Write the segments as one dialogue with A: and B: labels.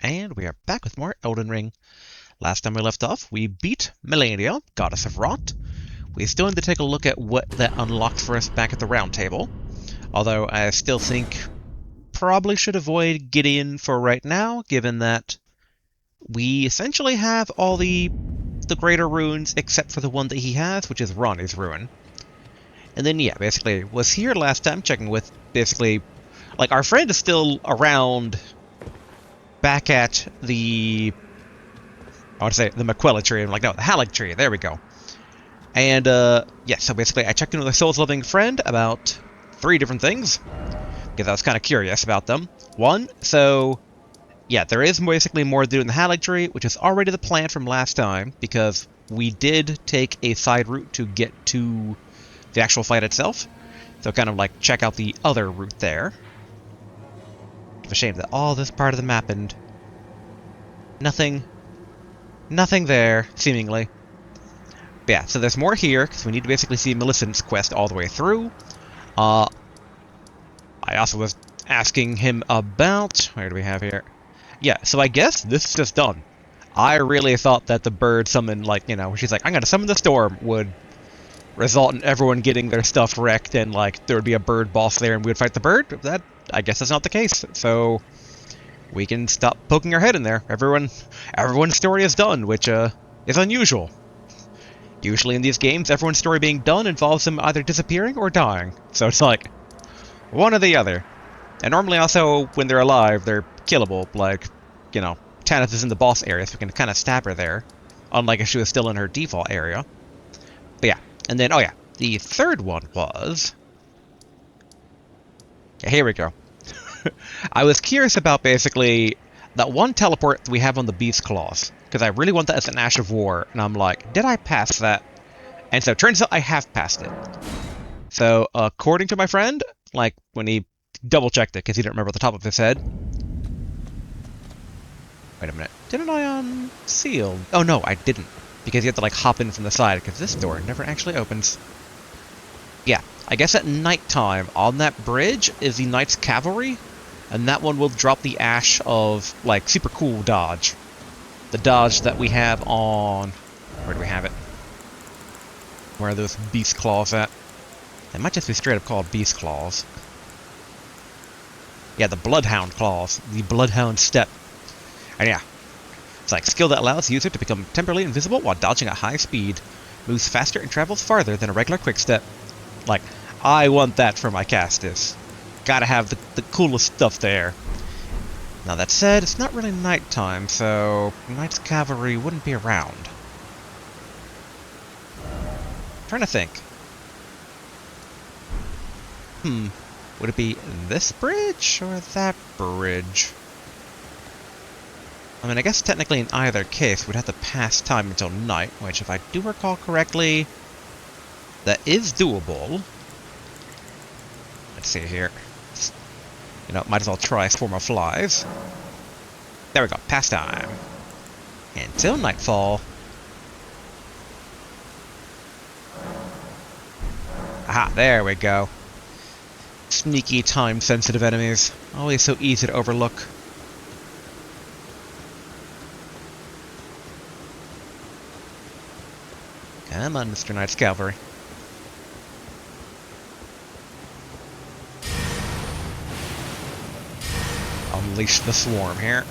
A: And we are back with more Elden Ring. Last time we left off, we beat Malenia, Goddess of Rot. We still need to take a look at what that unlocked for us back at the round table. Although I still think probably should avoid Gideon for right now, given that we essentially have all the greater runes except for the one that he has, which is Ronnie's rune. And then yeah, basically was here last time checking with basically like our friend is still around back at the I want to say the Millicent. I'm like, no, the Haligtree. There we go. And, yeah, so basically I checked in with a Souls-loving friend about 3 different things, because I was kind of curious about them. One, so, yeah, there is basically more to do in the Haligtree, which is already the plan from last time, because we did take a side route to get to the actual fight itself. So kind of like check out the other route there. It's a shame that all this part of the map and nothing there, seemingly. But yeah, so there's more here, because we need to basically see Millicent's quest all the way through. I also was asking him about... Where do we have here? Yeah, so I guess this is just done. I really thought that the bird summon, like, you know, she's like, I'm gonna summon the storm, would result in everyone getting their stuff wrecked, and, like, there would be a bird boss there, and we would fight the bird. That, I guess that's not the case, so... we can stop poking our head in there. Everyone's story is done, which, is unusual. Usually in these games, everyone's story being done involves them either disappearing or dying. So it's like, one or the other. And normally also, when they're alive, they're killable. Like, you know, Tanith is in the boss area, so we can kind of stab her there. Unlike if she was still in her default area. But yeah. And then, oh yeah, the third one was... yeah, here we go. I was curious about, basically, that one teleport we have on the Beast Claws. Because I really want that as an Ash of War, and I'm like, did I pass that? And so it turns out I have passed it. So, according to my friend, like, when he double-checked it, because he didn't remember the top of his head. Wait a minute. Didn't I unseal? Oh, no, I didn't. Because you have to, like, hop in from the side, because this door never actually opens. Yeah, I guess at nighttime, on that bridge, is the Knight's Cavalry, and that one will drop the Ash of, like, super cool dodge. The dodge that we have on... where do we have it? Where are those Beast Claws at? They might just be straight up called Beast Claws. Yeah, the Bloodhound Claws. The Bloodhound Step. And yeah, it's like skill that allows the user to become temporarily invisible while dodging at high speed. Moves faster and travels farther than a regular quick step. Like, I want that for my Castus. Gotta have the coolest stuff there. Now that said, it's not really nighttime, so Knight's Cavalry wouldn't be around. I'm trying to think. Would it be this bridge or that bridge? I mean, I guess technically in either case, we'd have to pass time until night, which, if I do recall correctly, that is doable. Let's see here. You know, might as well try Swarm of Flies. There we go, pass time. Until nightfall. Aha, there we go. Sneaky, time-sensitive enemies. Always so easy to overlook. Come on, Mr. Knight's Cavalry. Unleash the swarm here.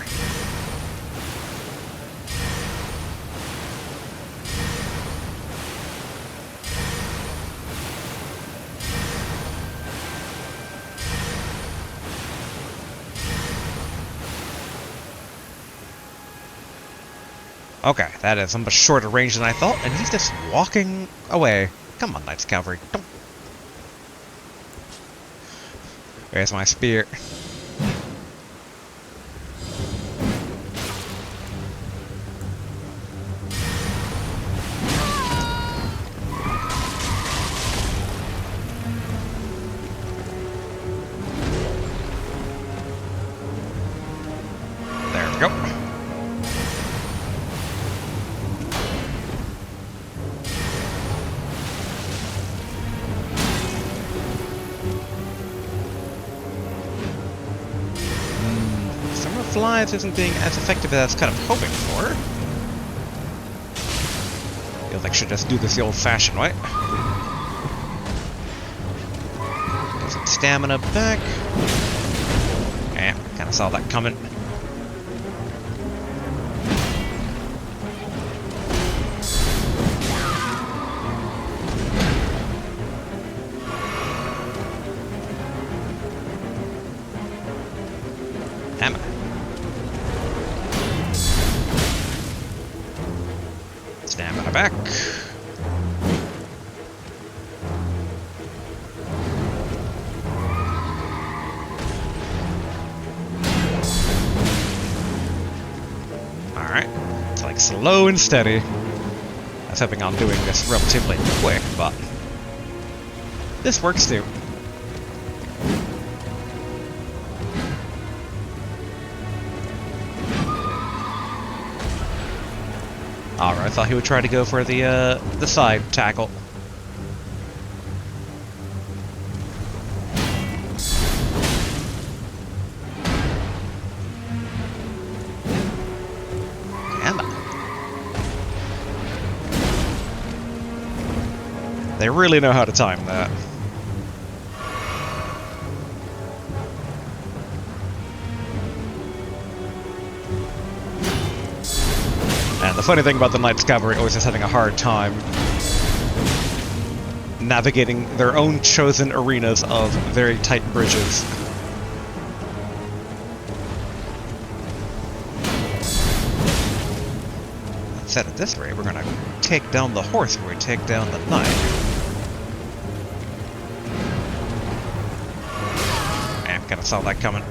A: Okay, that is a much shorter range than I thought, and he's just walking away. Come on, Knight's Cavalry. Don't. There's my spear. There we go. flies isn't being as effective as I was kind of hoping for. Feels like I should just do this the old-fashioned way. Get some stamina back. Yeah, kind of saw that coming. Hammer. Stamina back. Alright. It's like slow and steady. I was hoping on doing this relatively quick, but this works too. Alright, I thought he would try to go for the side tackle. Damn it. They really know how to time that. And the funny thing about the Knights Cavalry always is having a hard time navigating their own chosen arenas of very tight bridges. Set it this way, we're gonna take down the horse before we take down the knight. Man, kinda saw that coming.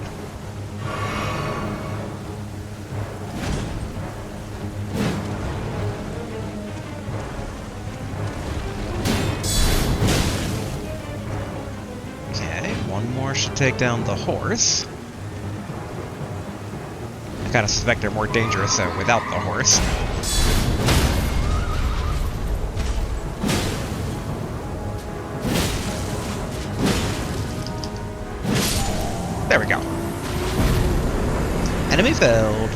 A: Should take down the horse. I kind of suspect they're more dangerous without the horse. There we go. Enemy felled.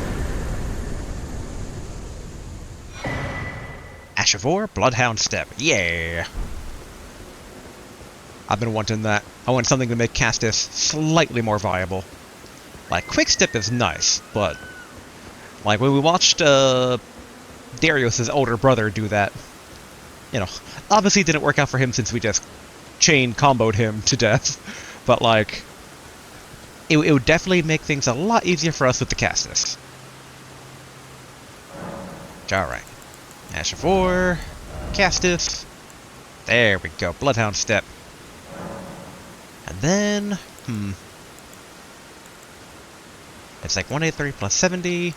A: Ash of War, Bloodhound Step. Yeah. I've been wanting that. I want something to make Castus slightly more viable. Like, Quick Step is nice, but like when we watched Darius's older brother do that, you know, obviously it didn't work out for him since we just chain comboed him to death, but like, it would definitely make things a lot easier for us with the Castus. Alright. Ash of War, Castus. There we go, Bloodhound Step. And then, it's like 183 plus 70.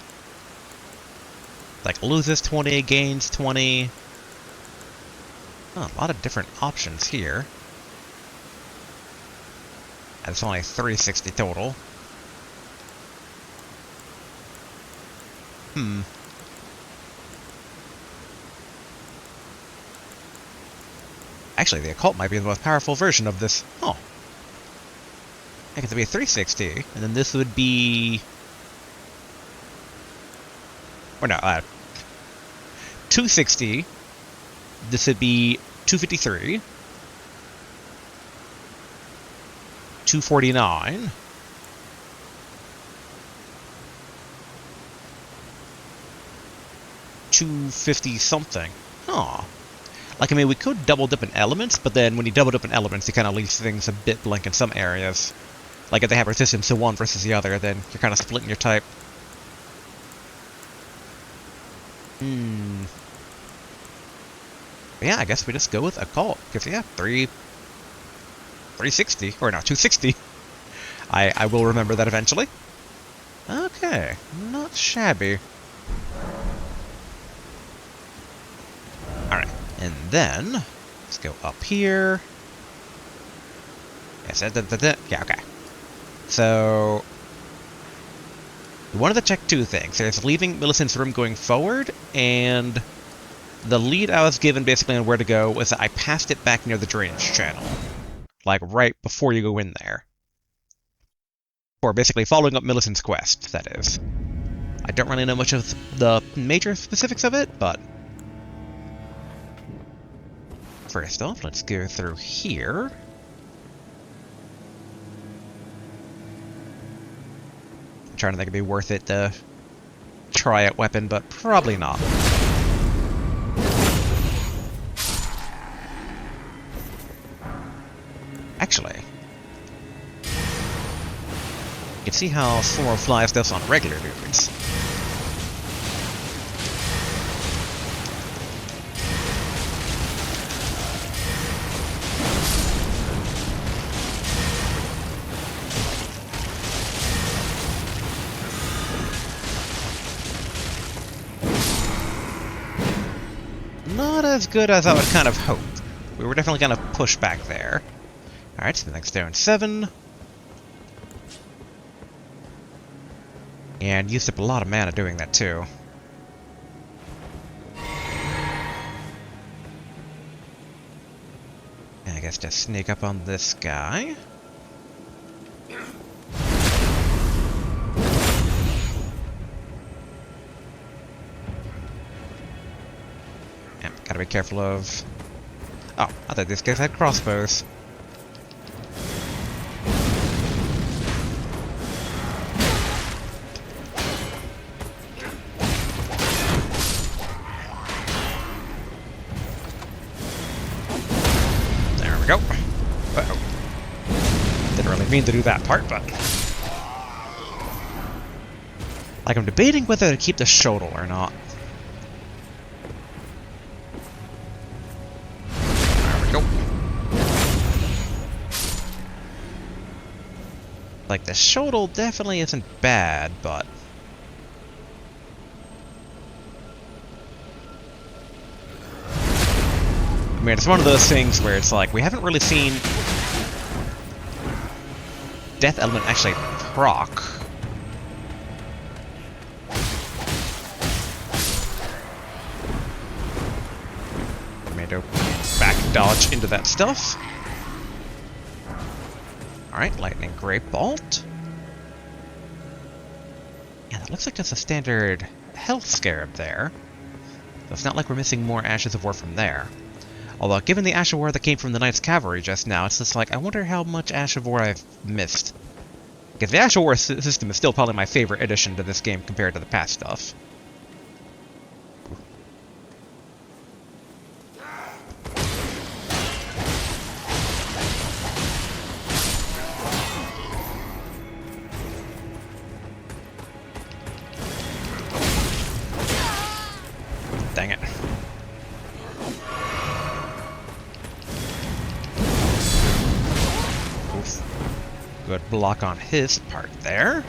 A: Like loses 20, gains 20. Oh, a lot of different options here. And it's only 360 total. Actually, the occult might be the most powerful version of this. Oh. I guess it'd be a 360, and then this would be... Or no, 260. This would be 253. 249. $250 something. Oh. Like, I mean, we could double dip in elements, but then when you double dip in elements, it kind of leaves things a bit blank in some areas. Like, if they have resistance to one versus the other, then you're kind of splitting your type. But yeah, I guess we just go with Occult. Because, yeah, 360. Or no, 260. I will remember that eventually. Okay, not shabby. Alright, and then, let's go up here. Yes, yeah, okay. So, we wanted to check two things. There's leaving Millicent's room going forward, and the lead I was given basically on where to go was that I passed it back near the drainage channel. Like, right before you go in there. For basically following up Millicent's quest, that is. I don't really know much of the major specifics of it, but... First off, let's go through here. I'm trying to think it'd be worth it to try out weapon, but probably not. Actually, you can see how Floral flies does on regular dudes. Not as good as I would kind of hope. We were definitely going to push back there. Alright, so the next down 7. And used up a lot of mana doing that too. And I guess just sneak up on this guy. And gotta be careful of... Oh, I thought these guys had crossbows. Go. Uh-oh. Didn't really mean to do that part, but... Like, I'm debating whether to keep the shuttle or not. There we go. Like, the shuttle definitely isn't bad, but... I mean, it's one of those things where it's like, we haven't really seen Death Element actually proc. Made a back dodge into that stuff. Alright, Lightning Grape Bolt. Yeah, that looks like just a standard health scarab there. So it's not like we're missing more Ashes of War from there. Although, given the Ash of War that came from the Knights Cavalry just now, it's just like, I wonder how much Ash of War I've missed. Because the Ash of War system is still probably my favorite addition to this game compared to the past stuff. Dang it. Good block on his part there.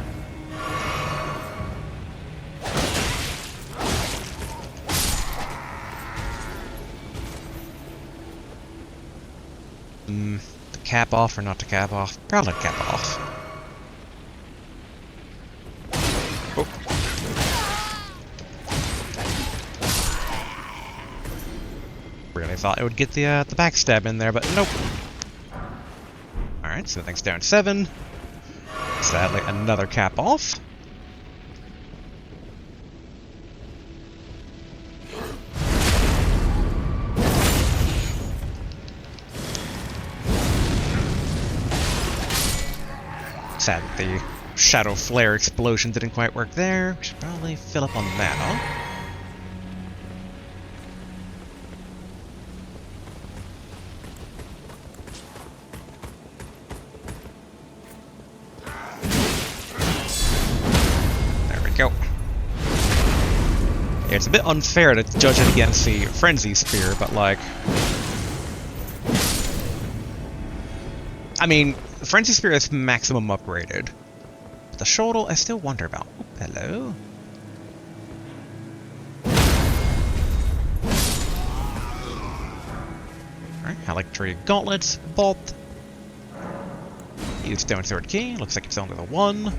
A: To cap off or not to cap off? Probably cap off. Oh. Really thought it would get the backstab in there, but nope. Alright, so things down 7. Sadly, another cap off. Sad that the Shadow Flare explosion didn't quite work there. We should probably fill up on that, Go. Yeah, it's a bit unfair to judge it against the Frenzy Spear, but like... I mean, the Frenzy Spear is maximum upgraded. But the Shotel, I still wonder about. Oh, hello. Alright, Haligtree Gauntlets, Bolt. Use Stone Sword Key, looks like it's only the 1.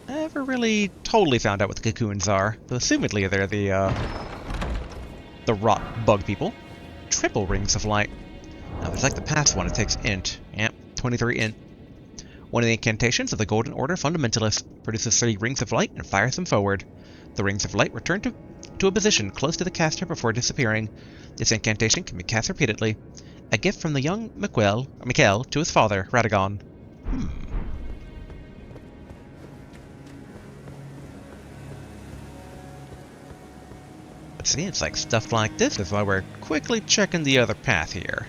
A: Never really totally found out what the cocoons are, though assumedly they're the rot bug people. Triple Rings of Light. Now the Just like the past one, it takes int. Yep, 23 int. One of the incantations of the Golden Order Fundamentalist produces 3 rings of light and fires them forward. The rings of light return to a position close to the caster before disappearing. This incantation can be cast repeatedly. A gift from the young Mikhail to his father, Radagon. But see, it's like stuff like this is why we're quickly checking the other path here.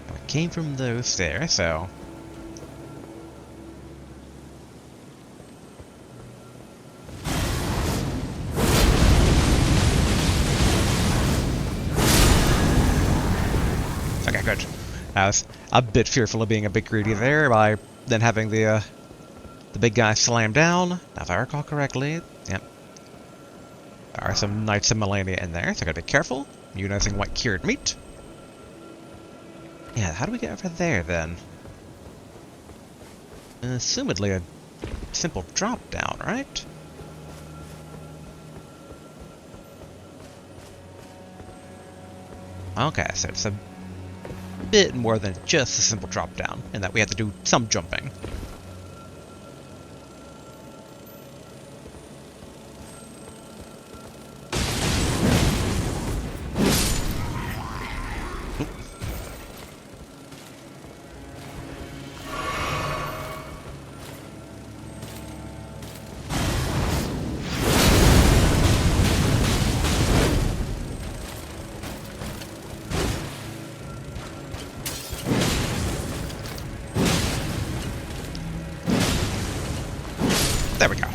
A: We came from those there, so... Okay, good. I was a bit fearful of being a bit greedy there by then having the big guy slam down. Now, if I recall correctly, yep. There are some Knights of Malenia in there, so I gotta be careful. Using white cured meat. Yeah, how do we get over there then? Assumedly a simple drop down, right? Okay, so it's a bit more than just a simple drop down, in that we have to do some jumping. There we go.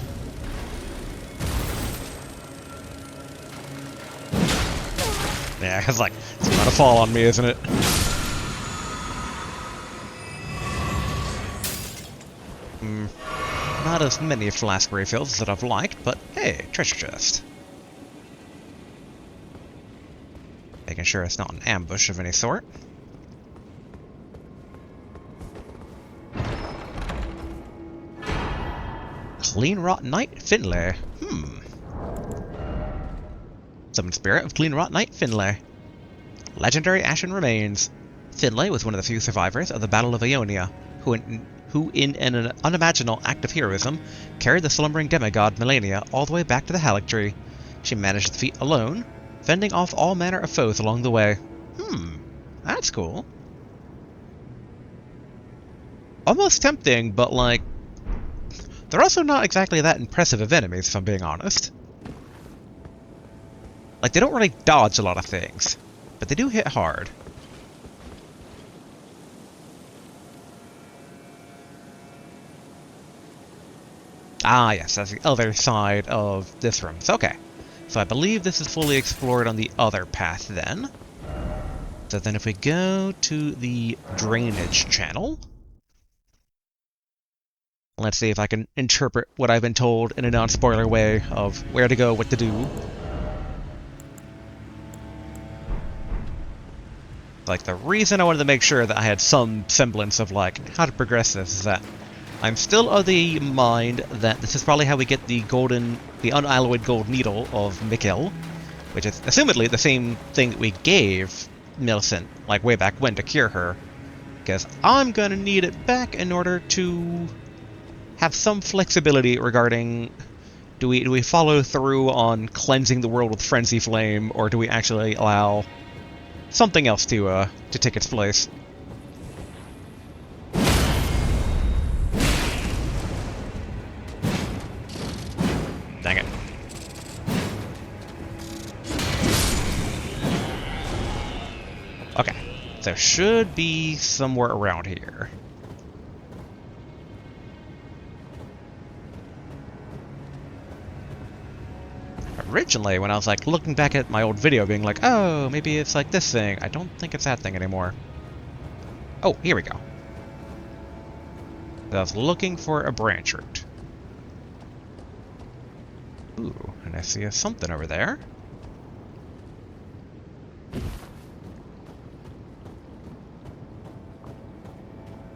A: Yeah, it's like, it's gonna fall on me, isn't it? Not as many flask refills that I've liked, but hey, treasure chest. Making sure it's not an ambush of any sort. Clean Rot Knight Finlay. Summon Spirit of Clean Rot Knight Finlay. Legendary Ashen Remains. Finlay was one of the few survivors of the Battle of Ionia, who in an unimaginable act of heroism, carried the slumbering demigod Malenia all the way back to the Haligtree. She managed the feat alone, fending off all manner of foes along the way. That's cool. Almost tempting, but like... they're also not exactly that impressive of enemies, if I'm being honest. Like, they don't really dodge a lot of things, but they do hit hard. Ah, yes, that's the other side of this room. So, okay. So I believe this is fully explored on the other path, then. So then if we go to the drainage channel... let's see if I can interpret what I've been told in a non-spoiler way of where to go, what to do. Like, the reason I wanted to make sure that I had some semblance of, like, how to progress this is that I'm still of the mind that this is probably how we get the unalloyed gold needle of Mikhail, which is assumedly the same thing that we gave Millicent, like, way back when to cure her. Because I'm gonna need it back in order to have some flexibility regarding do we follow through on cleansing the world with Frenzied Flame, or do we actually allow something else to take its place? Dang it. Okay, so should be somewhere around here. Originally, when I was like looking back at my old video, being like, oh, maybe it's like this thing. I don't think it's that thing anymore. Oh, here we go. I was looking for a branch route. Ooh, and I see something over there.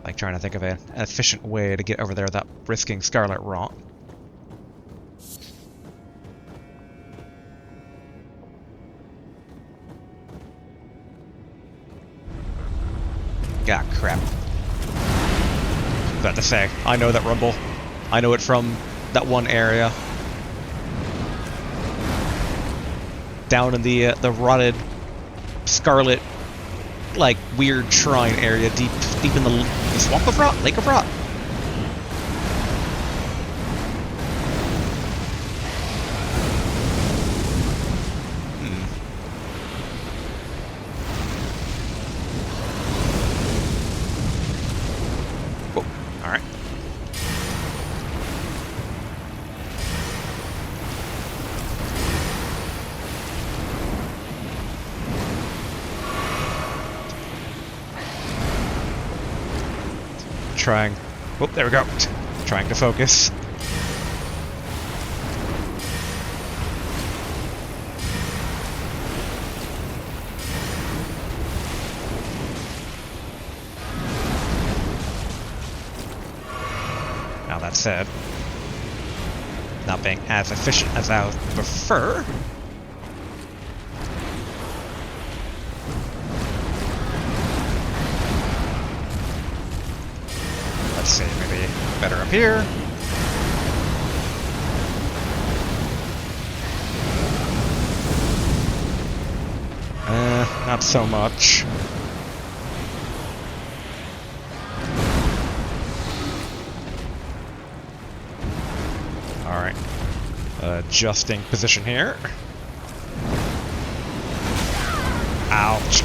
A: Like trying to think of an efficient way to get over there without risking Scarlet Rot. About to say, I know that rumble. I know it from that one area. Down in the rotted, scarlet, like, weird shrine area deep in the Swamp of Rot? Lake of Rot? Trying. Oh, there we go. Trying to focus. Now that said, not being as efficient as I would prefer. Let's see, maybe better up here. Not so much. Alright. Adjusting position here. Ouch.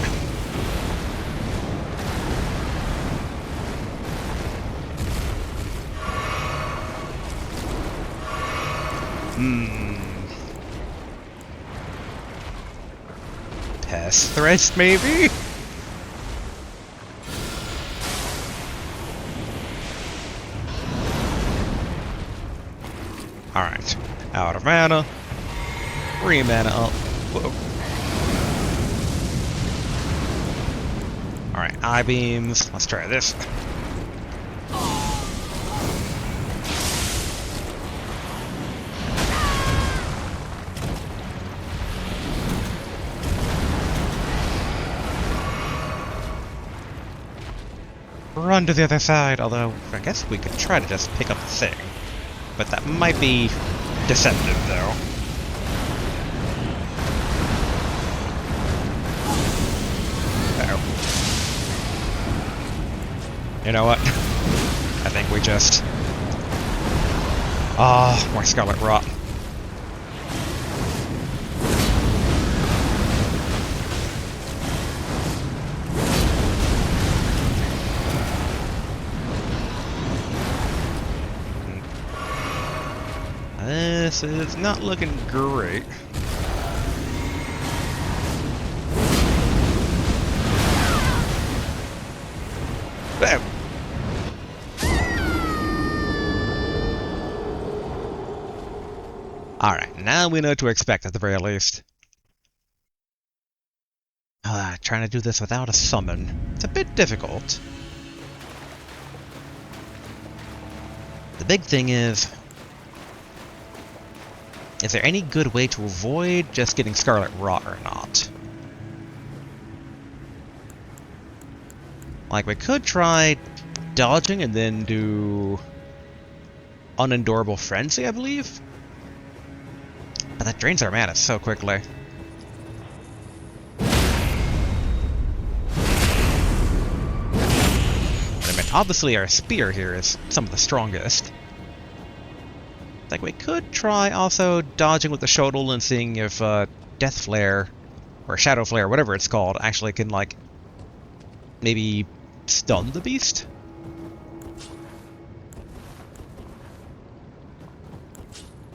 A: Pest threats, maybe? Alright. Out of mana. 3 mana up. Whoa. Alright, eye beams. Let's try this. Run to the other side, although I guess we could try to just pick up the thing. But that might be deceptive, though. Uh-oh. You know what? I think we just... Ah, more Scarlet Rot. This is not looking great. Bam. Alright, now we know what to expect at the very least. Trying to do this without a summon. It's a bit difficult. The big thing is there any good way to avoid just getting Scarlet Rot or not? Like, we could try dodging and then do Unendurable Frenzy, I believe? But that drains our mana so quickly. I mean, obviously our spear here is some of the strongest. Like, we could try also dodging with the Shodel and seeing if Death Flare, or Shadow Flare, whatever it's called, actually can, like, maybe stun the beast?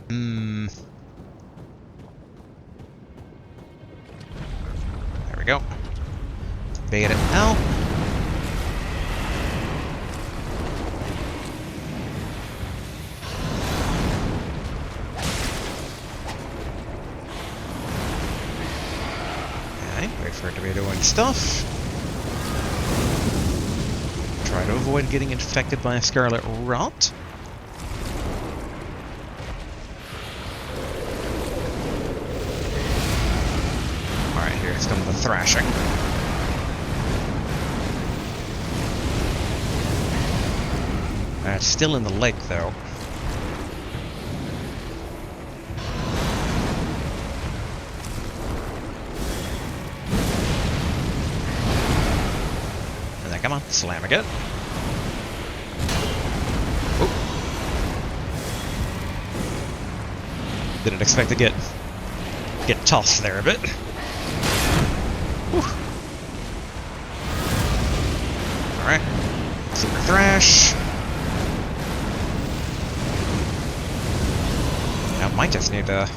A: There we go. Bait it out. Wait for it to be doing stuff. Try to avoid getting infected by a Scarlet Rot. Alright, here's some of the thrashing. It's still in the lake, though. And then, come on, slam again. Oop. Didn't expect to get tossed there a bit. Alright. Super Thrash. Now might just need a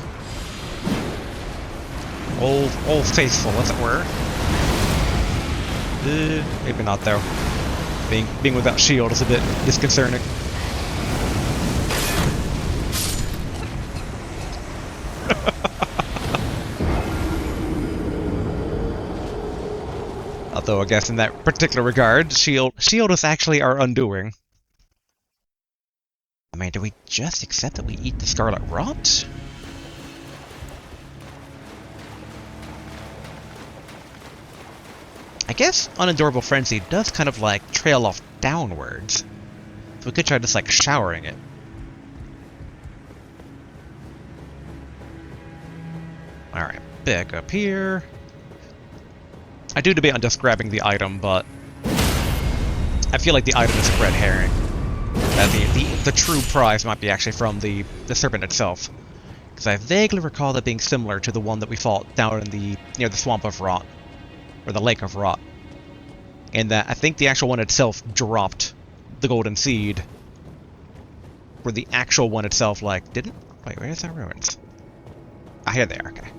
A: old faithful, as it were. Maybe not though. Being without shield is a bit disconcerting. Although I guess in that particular regard, shield is actually our undoing. I mean, do we just accept that we eat the Scarlet Rot? I guess Unendurable Frenzy does kind of like trail off downwards. So we could try just like showering it. Alright, back up here. I do debate on just grabbing the item, but I feel like the item is a red herring. The true prize might be actually from the serpent itself. Because I vaguely recall that being similar to the one that we fought down in near the Swamp of Rot. Or the Lake of Rot. And that I think the actual one itself dropped the golden seed. Where the actual one itself, like, didn't? Wait, where's our ruins? Ah, here they are, okay.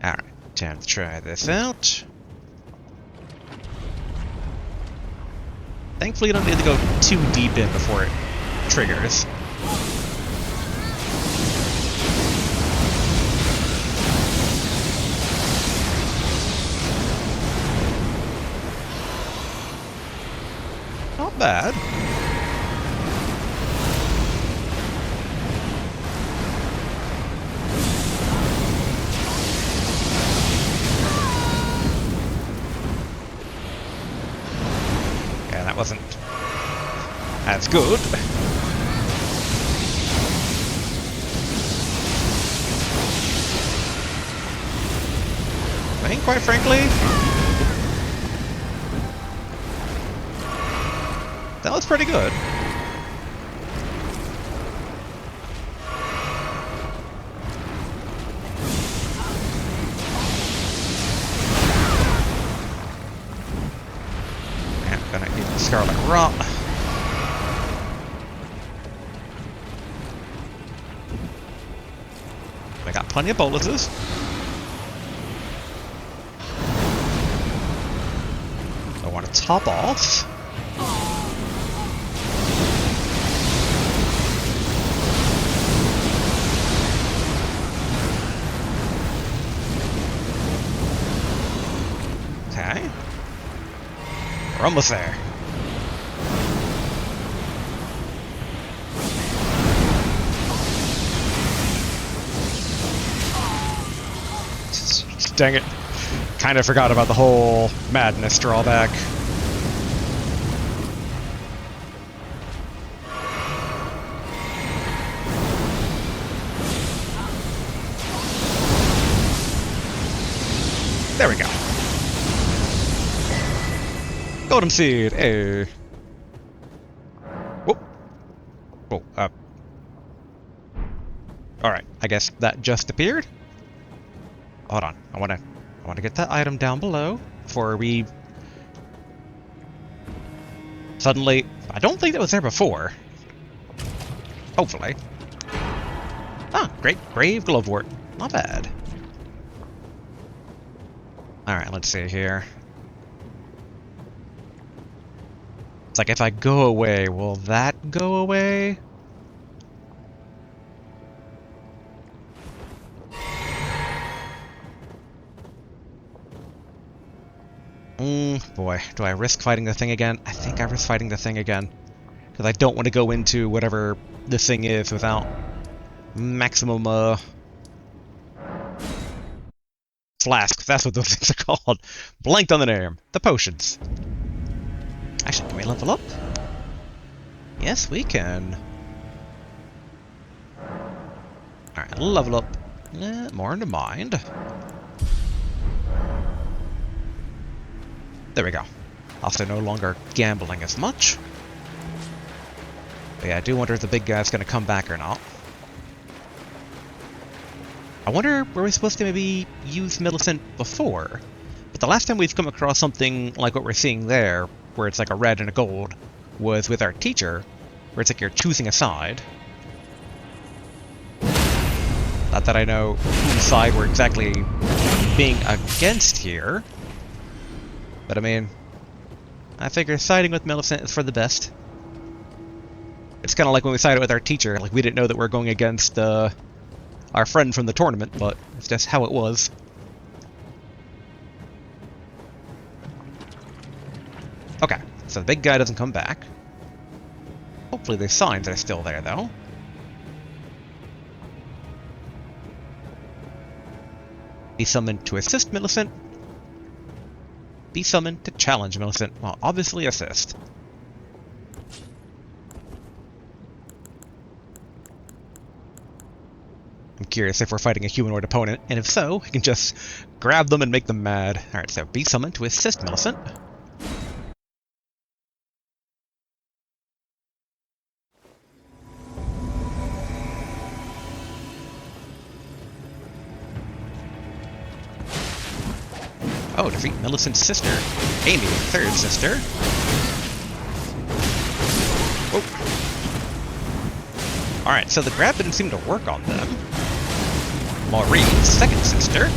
A: Alright, time to try this out. Thankfully, you don't need to go too deep in before it triggers. Not bad. Yeah, that wasn't as good. I mean, quite frankly, that was pretty good. I'm gonna eat the Scarlet Rot. I got plenty of boluses. I want to top off. Okay. We're almost there. Dang it. Kind of forgot about the whole madness drawback. There we go. Golden seed. Hey. Whoop. Oh, Alright, I guess that just appeared. Hold on. I wanna get that item down below before we suddenly. I don't think that was there before. Hopefully. Ah, great grave glovewort. Not bad. Alright, let's see here. It's like if I go away, will that go away? Boy, do I risk fighting the thing again? I think I risk fighting the thing again. Because I don't want to go into whatever this thing is without maximum, flasks. That's what those things are called. Blanked on the name. The potions. Can we level up? Yes, we can. Alright, level up. More into mind. There we go. Also no longer gambling as much. But yeah, I do wonder if the big guy's going to come back or not. I wonder, were we supposed to maybe use Millicent before? But the last time we've come across something like what we're seeing there, where it's like a red and a gold, was with our teacher, where it's like you're choosing a side. Not that I know whose side we're exactly being against here. But I mean, I figure siding with Millicent is for the best. It's kind of like when we sided with our teacher, like we didn't know that we're going against our friend from the tournament, but it's just how it was. Okay, so the big guy doesn't come back. Hopefully the signs are still there, though. Be summoned to assist Millicent. Be summoned to challenge Millicent. Well, obviously assist. I'm curious if we're fighting a humanoid opponent, and if so, we can just grab them and make them mad. Alright, so be summoned to assist Millicent. Oh, defeat Millicent's sister. Amy, third sister. Oh. Alright, so the grab didn't seem to work on them. Maureen, second sister.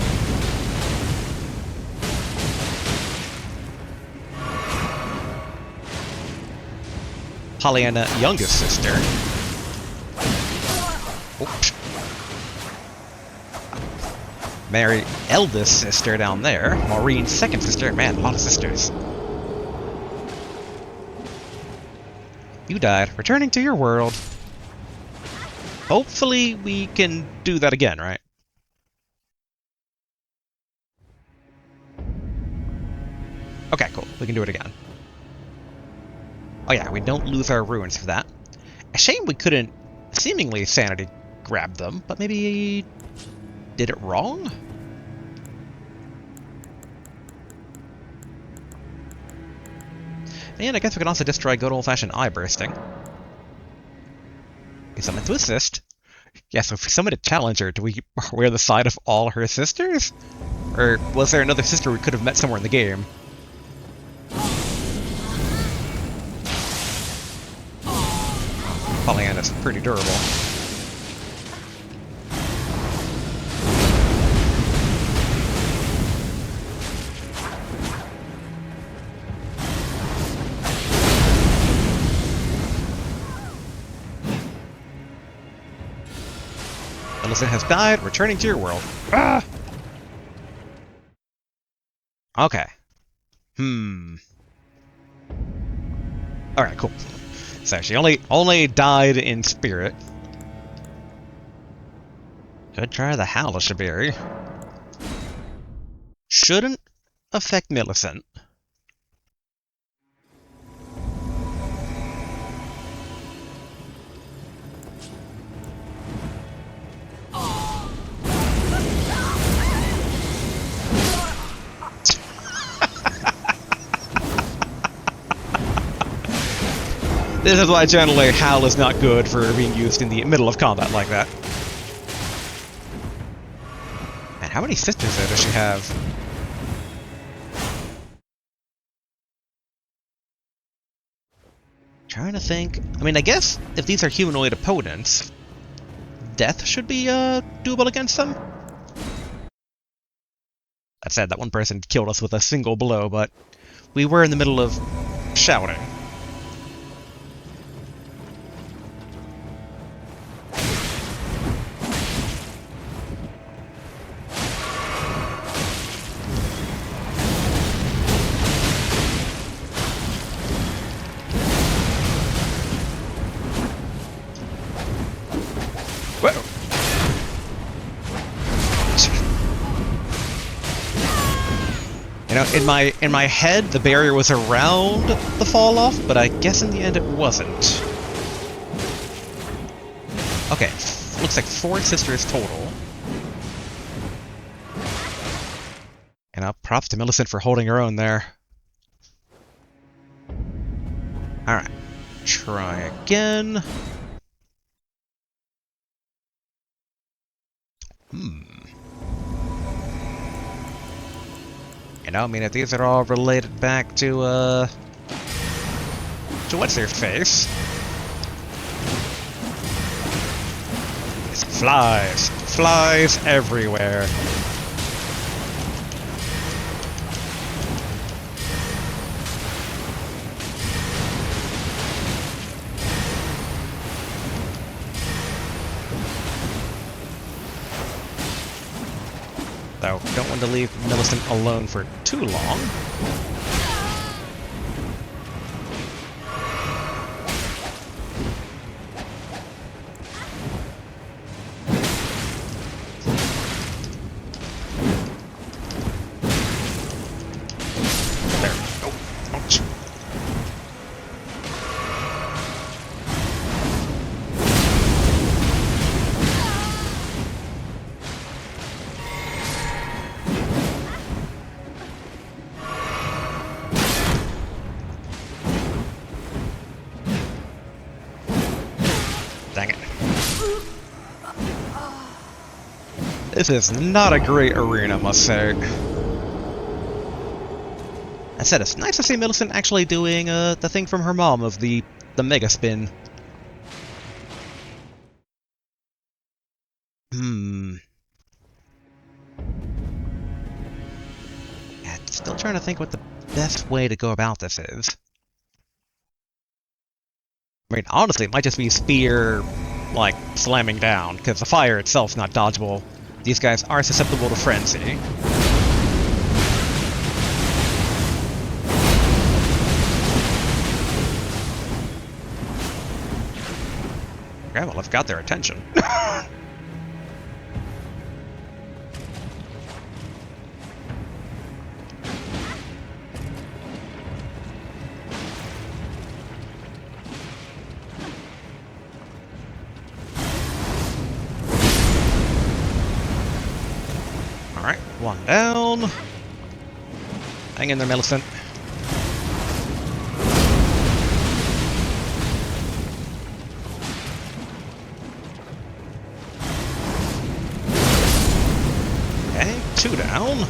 A: Pollyanna, youngest sister. Oops. Mary, eldest sister down there. Maureen, second sister. Man, a lot of sisters. You died. Returning to your world. Hopefully we can do that again, right? Okay, cool. We can do it again. Oh yeah, we don't lose our ruins for that. A shame we couldn't seemingly sanity grab them, but maybe did it wrong? And I guess we can also just try good old-fashioned eye bursting. Is someone to assist? Yeah, so if we summon a challenger, do we wear the side of all her sisters? Or was there another sister we could have met somewhere in the game? Pollyanna's pretty durable. Millicent has died, returning to your world. Ah! Okay. Alright, cool. So she only died in spirit. Could try the Haligtree. Shouldn't affect Millicent. This is why generally Hal is not good for being used in the middle of combat like that. Man, how many sisters does she have? Trying to think. I mean, I guess if these are humanoid opponents, death should be doable against them. That said, that one person killed us with a single blow, but we were in the middle of shouting. know, in my head, the barrier was around the fall off, but I guess in the end it wasn't. Okay, looks like 4 sisters total. And props to Millicent for holding her own there. Alright, try again. You know, I mean, if these are all related back to what's their face? It's flies. Flies everywhere. Though, don't want to leave Millicent alone for too long. There. Oh, ouch. Dang it. This is not a great arena, I must say. I said it's nice to see Millicent actually doing the thing from her mom of the mega spin. Yeah, still trying to think what the best way to go about this is. I mean, honestly, it might just be spear, like, slamming down, because the fire itself's not dodgeable. These guys are susceptible to frenzy. Okay, well, I've got their attention. Alright, 1 down. Hang in there, Millicent. Okay, 2 down.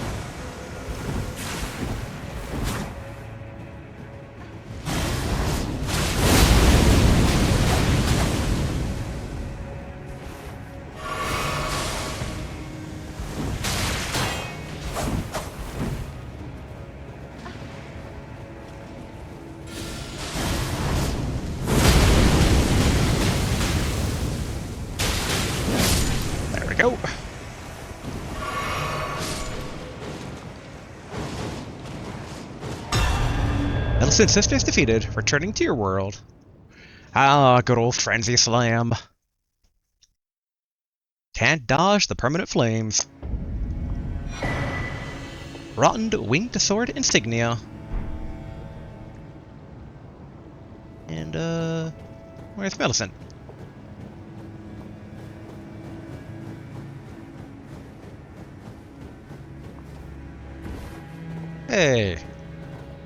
A: There we go. Millicent sisters defeated, returning to your world. Ah, good old Frenzied Flame. Can't dodge the permanent flames. Rotten winged sword insignia. And, where's Millicent? Hey,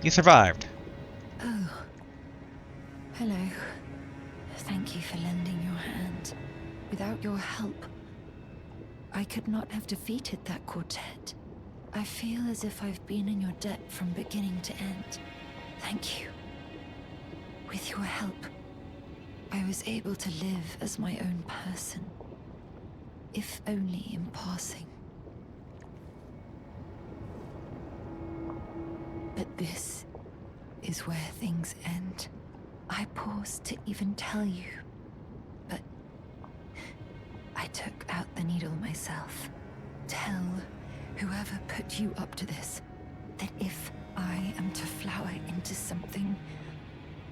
A: you survived.
B: Oh, hello. Thank you for lending your hand. Without your help, I could not have defeated that quartet. I feel as if I've been in your debt from beginning to end. Thank you. With your help, I was able to live as my own person, if only in passing. But this is where things end. I paused to even tell you, but I took out the needle myself. Tell whoever put you up to this that if I am to flower into something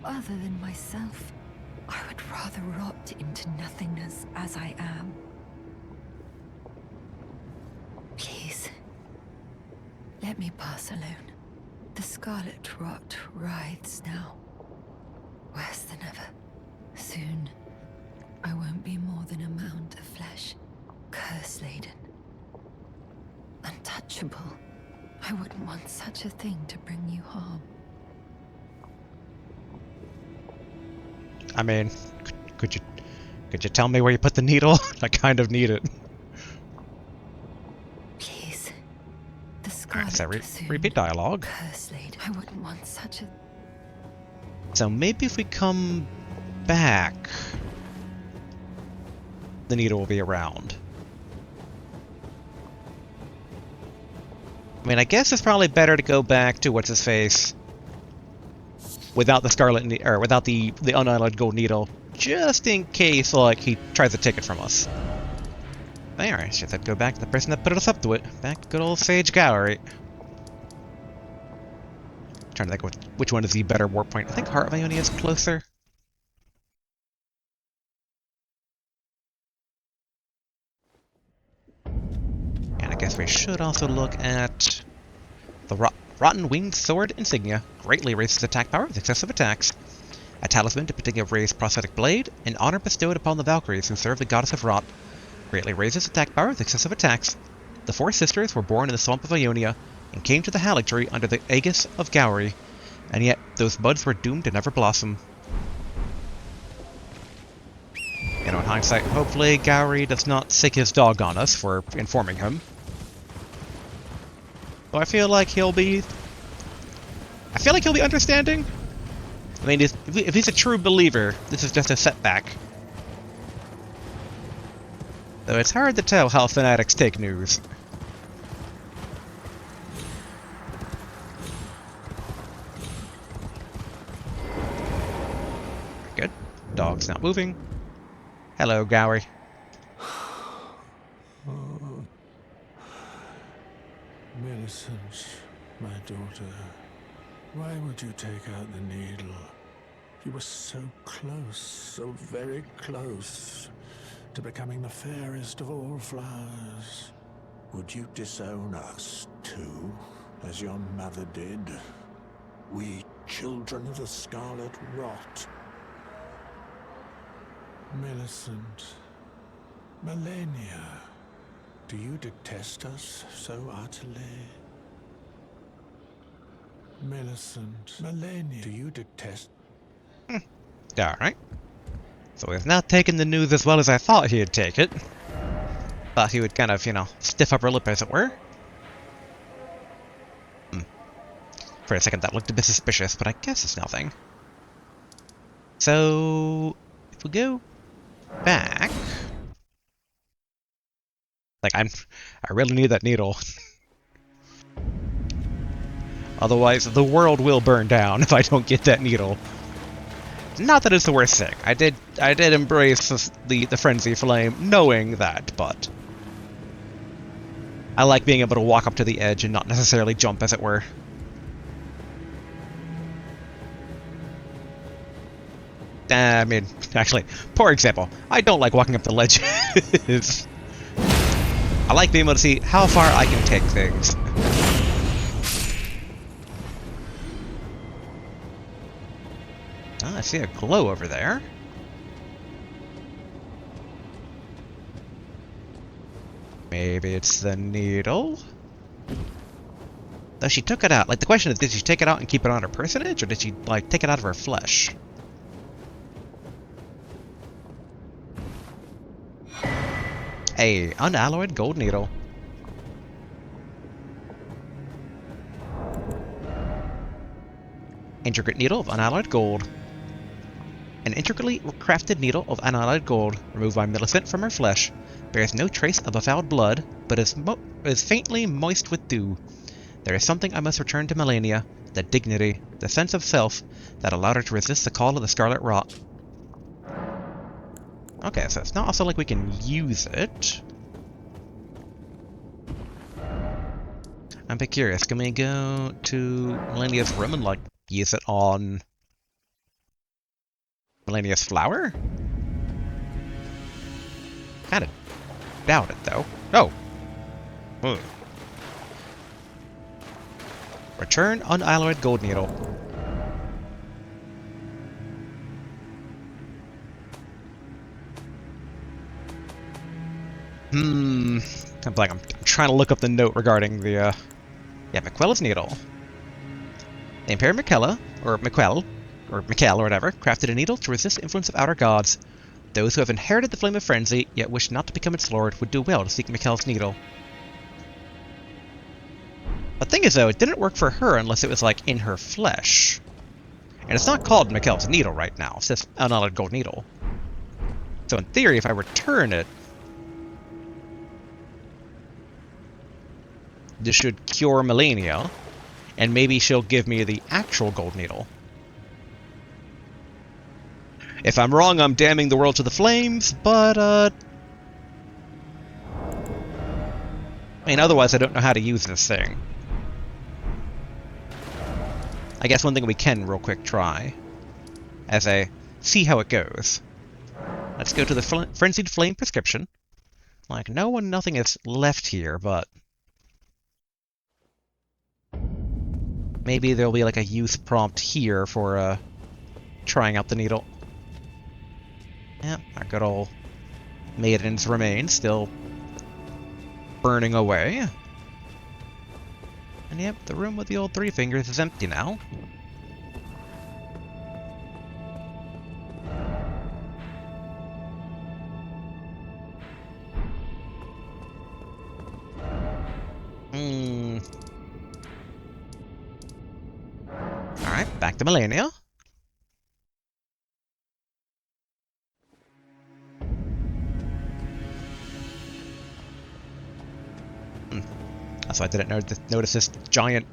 B: other than myself, I would rather rot into nothingness as I am. Please, let me pass alone. The scarlet rot writhes now, worse than ever. Soon, I won't be more than a mound of flesh, curse-laden, untouchable. I wouldn't want such a thing to bring you harm.
A: I mean, could you tell me where you put the needle? I kind of need it.
B: Please. The
A: Alright,
B: scarlet
A: so repeat dialogue.
B: curse-laden. I wouldn't want such a...
A: So maybe if we come back, the needle will be around. I mean, I guess it's probably better to go back to what's-his-face without the scarlet or without the unalloyed gold needle, just in case like he tries to take it from us. Alright, just have to go back to the person that put us up to it. Back to good old Sage Gallery. Trying to think which one is the better warp point. I think Heart of Ionia is closer. And I guess we should also look at the Rotten Winged Sword Insignia. Greatly raises attack power with excessive attacks. A talisman depicting a raised prosthetic blade. An honor bestowed upon the Valkyries who serve the goddess of Rot. Greatly raises attack power with excessive attacks. The four sisters were born in the swamp of Ionia and came to the Haligtree under the aegis of Gowry, and yet those buds were doomed to never blossom. You know, in hindsight, hopefully Gowry does not sick his dog on us for informing him. Though I feel like he'll be understanding. I mean, if he's a true believer, this is just a setback. Though it's hard to tell how fanatics take news. Good. Dog's not moving. Hello, Gowry.
C: Millicent, my daughter, why would you take out the needle? You were so close, so very close to becoming the fairest of all flowers. Would you disown us, too, as your mother did? We, children of the Scarlet Rot. Millicent, Malenia, do you detest us so utterly? Millicent, Malenia, do you detest...
A: Alright. So he's not taking the news as well as I thought he'd take it. Thought he would kind of, you know, stiff upper lip as it were. For a second that looked a bit suspicious, but I guess it's nothing. So, if we go back... Like, I really need that needle. Otherwise, the world will burn down if I don't get that needle. Not that it's the worst thing. I did embrace the Frenzied Flame, knowing that, but... I like being able to walk up to the edge and not necessarily jump, as it were. I mean, actually, poor example. I don't like walking up the ledges. I like being able to see how far I can take things. Oh, I see a glow over there. Maybe it's the needle? Though she took it out. Like, the question is, did she take it out and keep it on her personage, or did she, like, take it out of her flesh? A unalloyed gold needle. Intricate needle of unalloyed gold. An intricately crafted needle of unalloyed gold, removed by Millicent from her flesh, bears no trace of befouled blood, but is faintly moist with dew. There is something I must return to Malenia, the dignity, the sense of self, that allowed her to resist the call of the Scarlet Rot. Okay, so it's not also like we can use it. I'm a bit curious. Can we go to Malenia's room and, like, use it on Malenia's flower? Kinda doubt it, though. Oh! Ugh. Return unalloyed gold needle. I'm trying to look up the note regarding the, yeah, Miquella's needle. The Imperial Miquella, or Miquel, or Miquel, or whatever, crafted a needle to resist the influence of outer gods. Those who have inherited the Flame of Frenzy, yet wish not to become its lord, would do well to seek Miquel's needle. The thing is, though, it didn't work for her unless it was, like, in her flesh. And it's not called Miquel's needle right now, it's just unalloyed gold needle. So in theory, if I return it, this should cure Malenia, and maybe she'll give me the actual gold needle. If I'm wrong, I'm damning the world to the flames, but, I mean, otherwise I don't know how to use this thing. I guess one thing we can real quick try, as a see how it goes. Let's go to the Frenzied Flame prescription. Like, nothing is left here, but maybe there'll be like a use prompt here for trying out the needle. Yep, our good old Maiden's remains still burning away. And yep, the room with the old three fingers is empty now. Alright, back to Malenia. So I didn't notice this giant...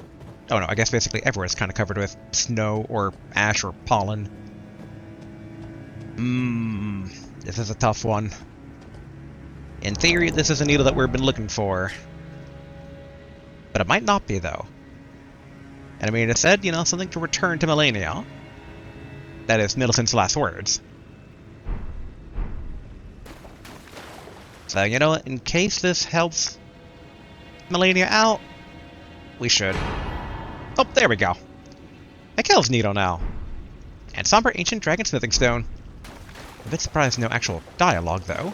A: Oh no, I guess basically everywhere is kind of covered with snow or ash or pollen. This is a tough one. In theory, this is a needle that we've been looking for. But it might not be, though. And I mean, it said, you know, something to return to Malenia. That is Millicent's last words. So, you know what, in case this helps Malenia out, we should. Oh, there we go. Miquel's needle now. And somber ancient dragon smithing stone. A bit surprised no actual dialogue, though.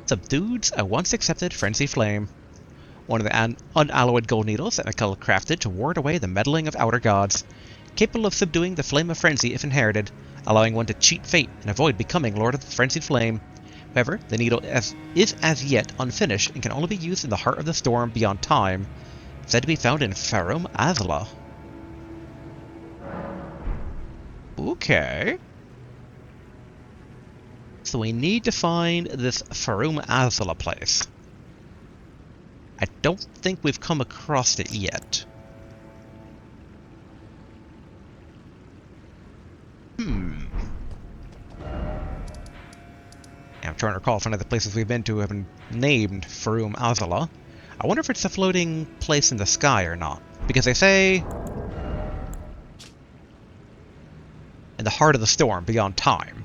A: Subdues a once accepted Frenzied Flame. One of the unalloyed gold needles that Miquel crafted to ward away the meddling of outer gods. Capable of subduing the Flame of Frenzy if inherited, allowing one to cheat fate and avoid becoming Lord of the Frenzied Flame. However, the needle is as yet unfinished and can only be used in the heart of the storm beyond time, said to be found in Farum Azula. Okay. So we need to find this Farum Azula place. I don't think we've come across it yet. I'm trying to recall if any of the places we've been to have been named Farum Azula. I wonder if it's a floating place in the sky or not. Because they say... in the heart of the storm, beyond time.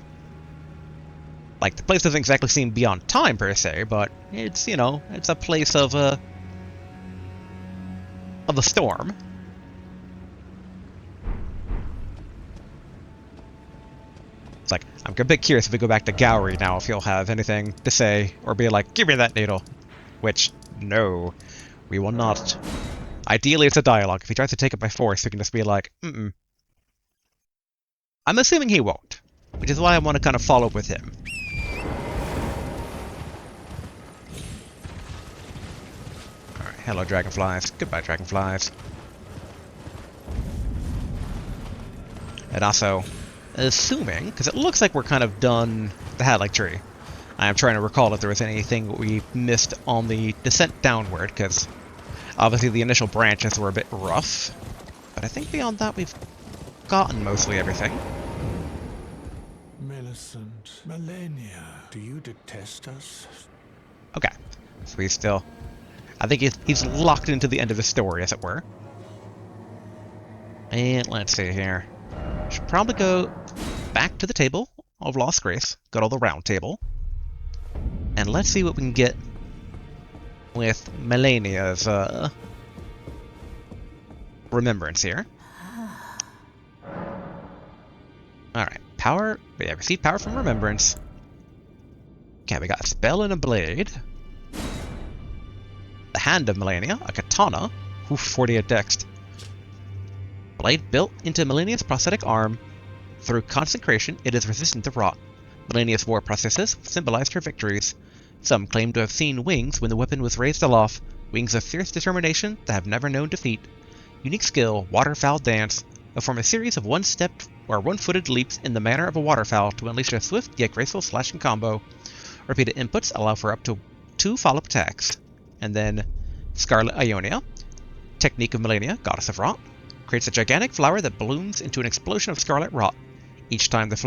A: Like, the place doesn't exactly seem beyond time, per se, but it's, you know, it's a place of the storm. It's like, I'm a bit curious if we go back to Gowrie now, if he'll have anything to say, or be like, give me that needle. Which, no, we will not. Ideally, it's a dialogue. If he tries to take it by force, we can just be like, I'm assuming he won't, which is why I want to kind of follow up with him. Alright, hello dragonflies. Goodbye dragonflies. And also, assuming, because it looks like we're kind of done the Haligtree. I am trying to recall if there was anything we missed on the descent downward, because obviously the initial branches were a bit rough. But I think beyond that we've gotten mostly everything.
C: Millicent, Malenia, do you detest us?
A: Okay, so he's still... I think he's locked into the end of the story, as it were. And let's see here. Should probably go back to the table of Lost Grace. Got all the round table. And let's see what we can get with Malenia's remembrance here. Alright, power. Yeah, receive power from remembrance. Okay, we got a spell and a blade. The hand of Malenia, a katana. Oof, 48 dex. Blade built into Malenia's prosthetic arm. Through consecration, it is resistant to rot. Malenia's war processes symbolized her victories. Some claim to have seen wings when the weapon was raised aloft, wings of fierce determination that have never known defeat. Unique skill, waterfowl dance. Perform a series of one-stepped or one-footed leaps in the manner of a waterfowl to unleash a swift yet graceful slashing combo. Repeated inputs allow for up to 2 follow-up attacks. And then Scarlet Ionia, technique of Malenia, goddess of rot, creates a gigantic flower that blooms into an explosion of scarlet rot. Each time the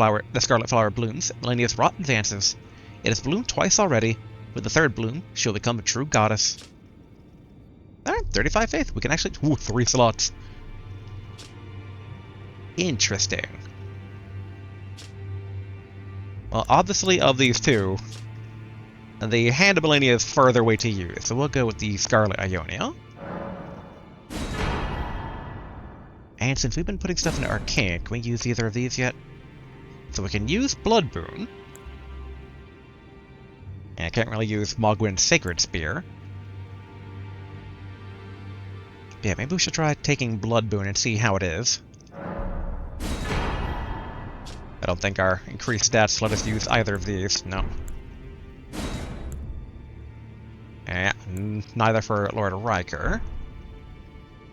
A: scarlet flower blooms, Malenia's rot advances. It has bloomed twice already. With the third bloom, she'll become a true goddess. Alright, 35 faith. We can actually... Ooh, 3 slots. Interesting. Well, obviously of these two, the Hand of Malenia is further away to use, so we'll go with the Scarlet Ionia. And since we've been putting stuff into Arcane, can we use either of these yet? So we can use Blood Boon. And I can't really use Mogwin's Sacred Spear. Yeah, maybe we should try taking Blood Boon and see how it is. I don't think our increased stats let us use either of these, no. Yeah, neither for Lord Riker.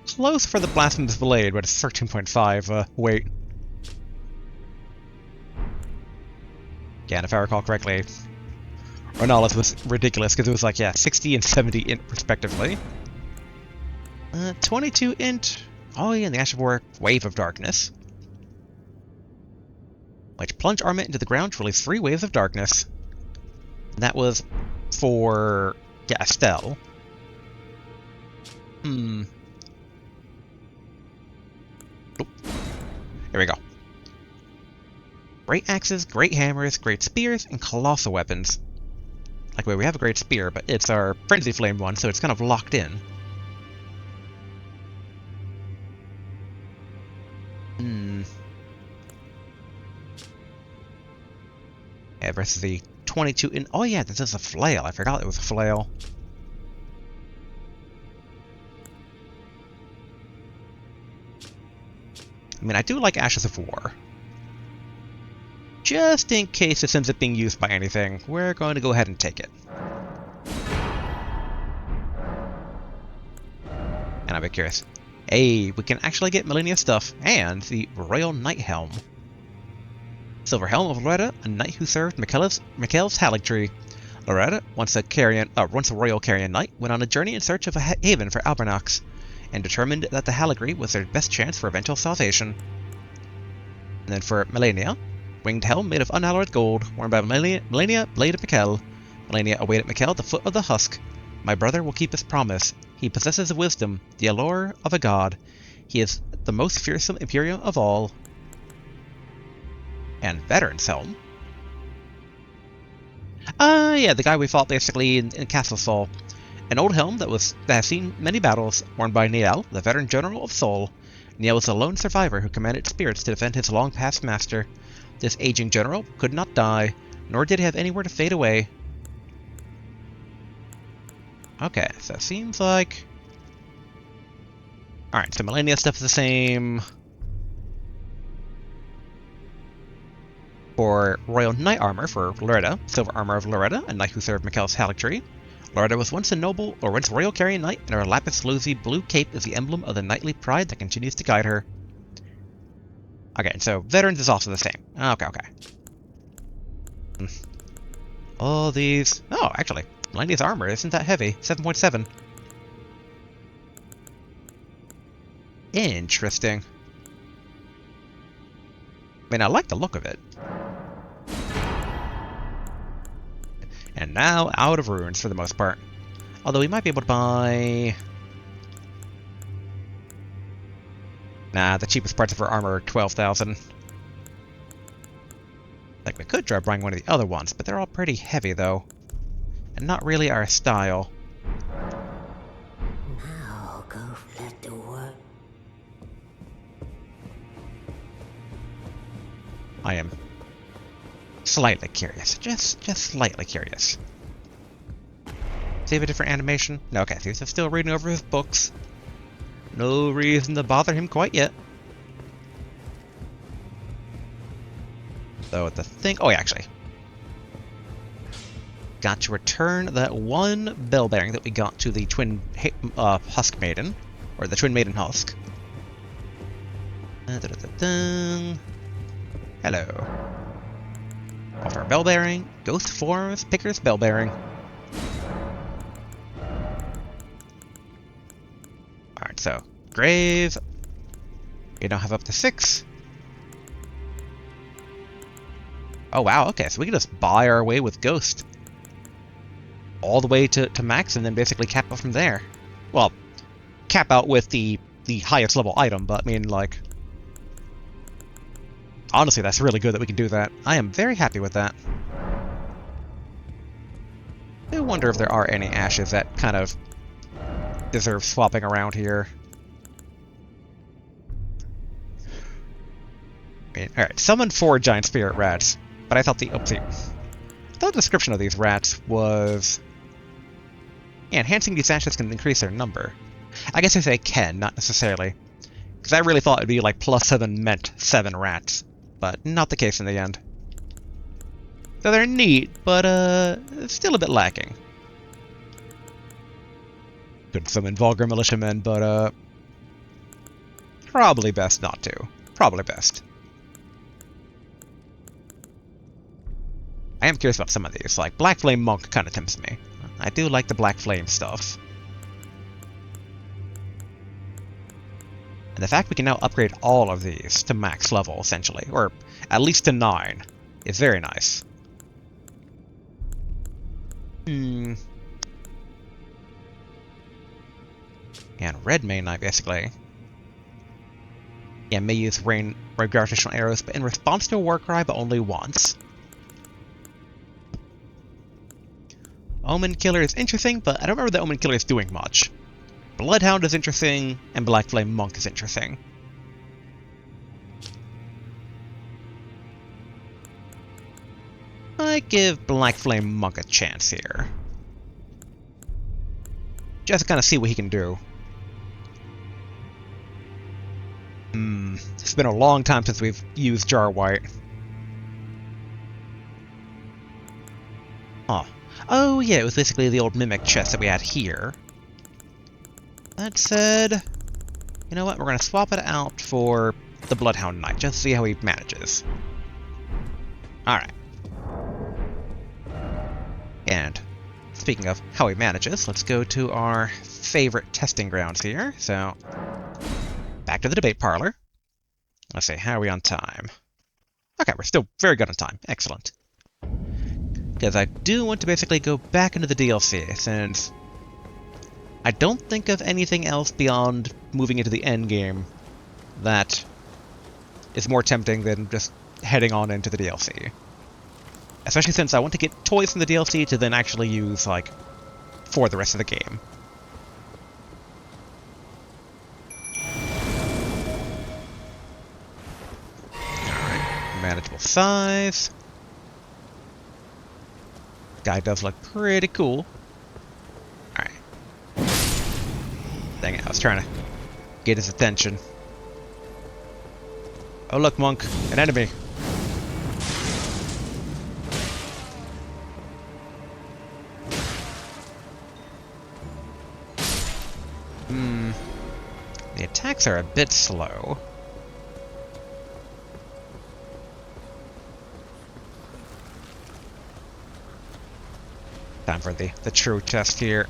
A: Close for the Blasphemous Blade, but it's 13.5 weight. Yeah, and if I recall correctly, Renalis was ridiculous because it was like, yeah, 60 and 70 int respectively. 22 int. Oh yeah, and the Ash of War, Wave of Darkness. Which plunge armament into the ground to release 3 waves of darkness. And that was for, yeah, Estelle. Here we go. Great axes, great hammers, great spears, and colossal weapons. Like, wait, we have a great spear, but it's our Frenzied Flame one, so it's kind of locked in. Yeah, versus the 22 in... Oh yeah, this is a flail. I forgot it was a flail. I mean, I do like Ashes of War. Just in case this ends up being used by anything, we're going to go ahead and take it. And I'll be curious. Hey, we can actually get Malenia stuff, and the Royal Knight Helm. Silver Helm of Loretta, a knight who served Mikhail's Haligtree. Loretta, once a royal carrion knight, went on a journey in search of a haven for Albernax, and determined that the Haligtree was their best chance for eventual salvation. And then for Malenia, winged helm made of unalloyed gold, worn by Malenia, Blade of Mikhail. Malenia awaited Mikhail at the foot of the husk. My brother will keep his promise. He possesses wisdom, the allure of a god. He is the most fearsome Imperium of all. And Veteran's Helm. Yeah, the guy we fought basically in Castle Sol. An old helm that has seen many battles, worn by Niel, the veteran general of Sol. Niel was a lone survivor who commanded spirits to defend his long-past master. This aging general could not die, nor did he have anywhere to fade away. Okay, so it seems like... Alright, so Malenia stuff is the same. For Royal Knight Armor for Loretta, Silver Armor of Loretta, a knight who served Mikhail's Haligtree. Loretta was once once a royal carrion knight, and her lapis lazuli blue cape is the emblem of the knightly pride that continues to guide her. Okay, so Veterans is also the same. Okay. All these... Oh, actually, Malenia's armor isn't that heavy. 7.7. Interesting. I mean, I like the look of it. And now, out of ruins for the most part. Although we might be able to buy... Nah, the cheapest parts of her armor are 12,000. Like, we could try buying one of the other ones, but they're all pretty heavy, though. And not really our style. I am slightly curious. Just slightly curious. Save a different animation? No, okay, so he's still reading over his books. No reason to bother him quite yet. So the thing... Oh, yeah, actually. Got to return that one bell bearing that we got to the twin husk maiden. Or the twin maiden husk. Hello. Offer bell bearing. Ghost forms. Picker's bell bearing. Alright, so. Grave. We now have up to 6. Oh, wow, okay, so we can just buy our way with Ghost. All the way to max, and then basically cap out from there. Well, cap out with the highest level item, but I mean, like... Honestly, that's really good that we can do that. I am very happy with that. I wonder if there are any ashes that kind of deserve swapping around here. I mean, alright, summon 4 giant spirit rats. But I thought the... Oopsie. The description of these rats was... Yeah, enhancing these ashes can increase their number. I guess I say can, not necessarily. Because I really thought it'd be like +7 meant 7 rats. But not the case in the end. So they're neat, but still a bit lacking. Could summon vulgar militiamen, but probably best not to. Probably best. I am curious about some of these, like Black Flame Monk kind of tempts me. I do like the Black Flame stuff. And the fact we can now upgrade all of these to max level, essentially, or at least to 9, is very nice. And Red Main Knight, basically. Yeah, may use rain gravitational arrows, but in response to a war cry, but only once. Omen Killer is interesting, but I don't remember the Omen Killer is doing much. Bloodhound is interesting, and Black Flame Monk is interesting. I give Black Flame Monk a chance here. Just to kind of see what he can do. It's been a long time since we've used Jar White. Huh. Oh yeah, it was basically the old Mimic chest that we had here. That said, you know what, we're going to swap it out for the Bloodhound Knight, just to see how he manages. Alright. And speaking of how he manages, let's go to our favorite testing grounds here. So, back to the debate parlor. Let's see, how are we on time? Okay, we're still very good on time. Excellent. Because I do want to basically go back into the DLC, since I don't think of anything else beyond moving into the endgame that is more tempting than just heading on into the DLC. Especially since I want to get toys from the DLC to then actually use, like, for the rest of the game. Alright, manageable size. Guy does look pretty cool. Alright. Dang it, I was trying to get his attention. Oh look, Monk, an enemy. The attacks are a bit slow. Time for the true test here.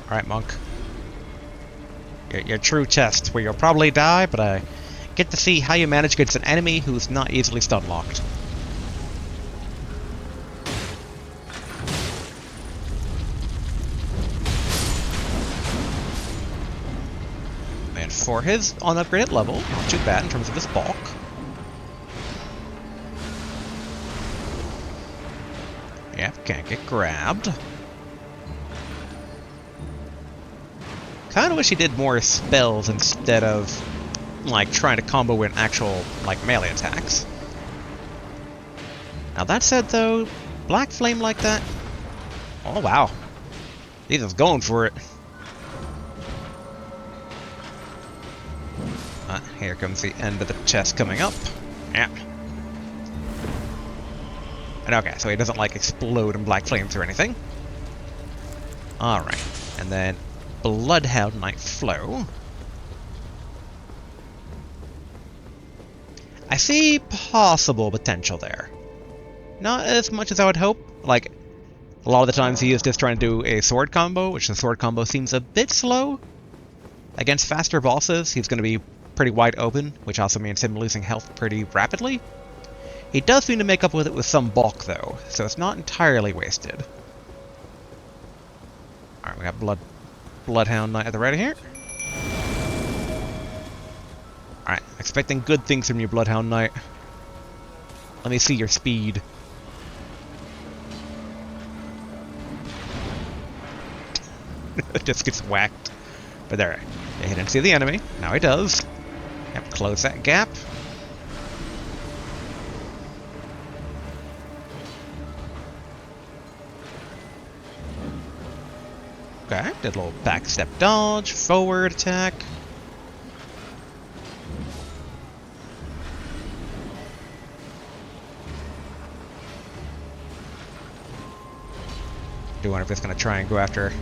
A: Alright, Monk. Your true test, where you'll probably die, but I get to see how you manage against an enemy who's not easily stun locked. And for his unupgraded level, not too bad in terms of his bulk. Yep, can't get grabbed. Kinda wish he did more spells instead of, like, trying to combo in actual, like, melee attacks. Now that said, though, Black Flame like that... Oh, wow. He's just going for it. Here comes the end of the chest coming up. Yep. And okay, so he doesn't, like, explode in black flames or anything. Alright. And then Bloodhound Knight Flow. I see possible potential there. Not as much as I would hope. Like, a lot of the times he is just trying to do a sword combo, which the sword combo seems a bit slow. Against faster bosses, he's going to be pretty wide open, which also means him losing health pretty rapidly. He does seem to make up with it with some bulk, though, so it's not entirely wasted. Alright, we got Bloodhound Knight at the ready here. Alright, expecting good things from you, Bloodhound Knight. Let me see your speed. Just gets whacked. But there, he didn't see the enemy. Now he does. Have to close that gap. Okay, did a little back step dodge, forward attack. Do wonder if it's going to try and go after...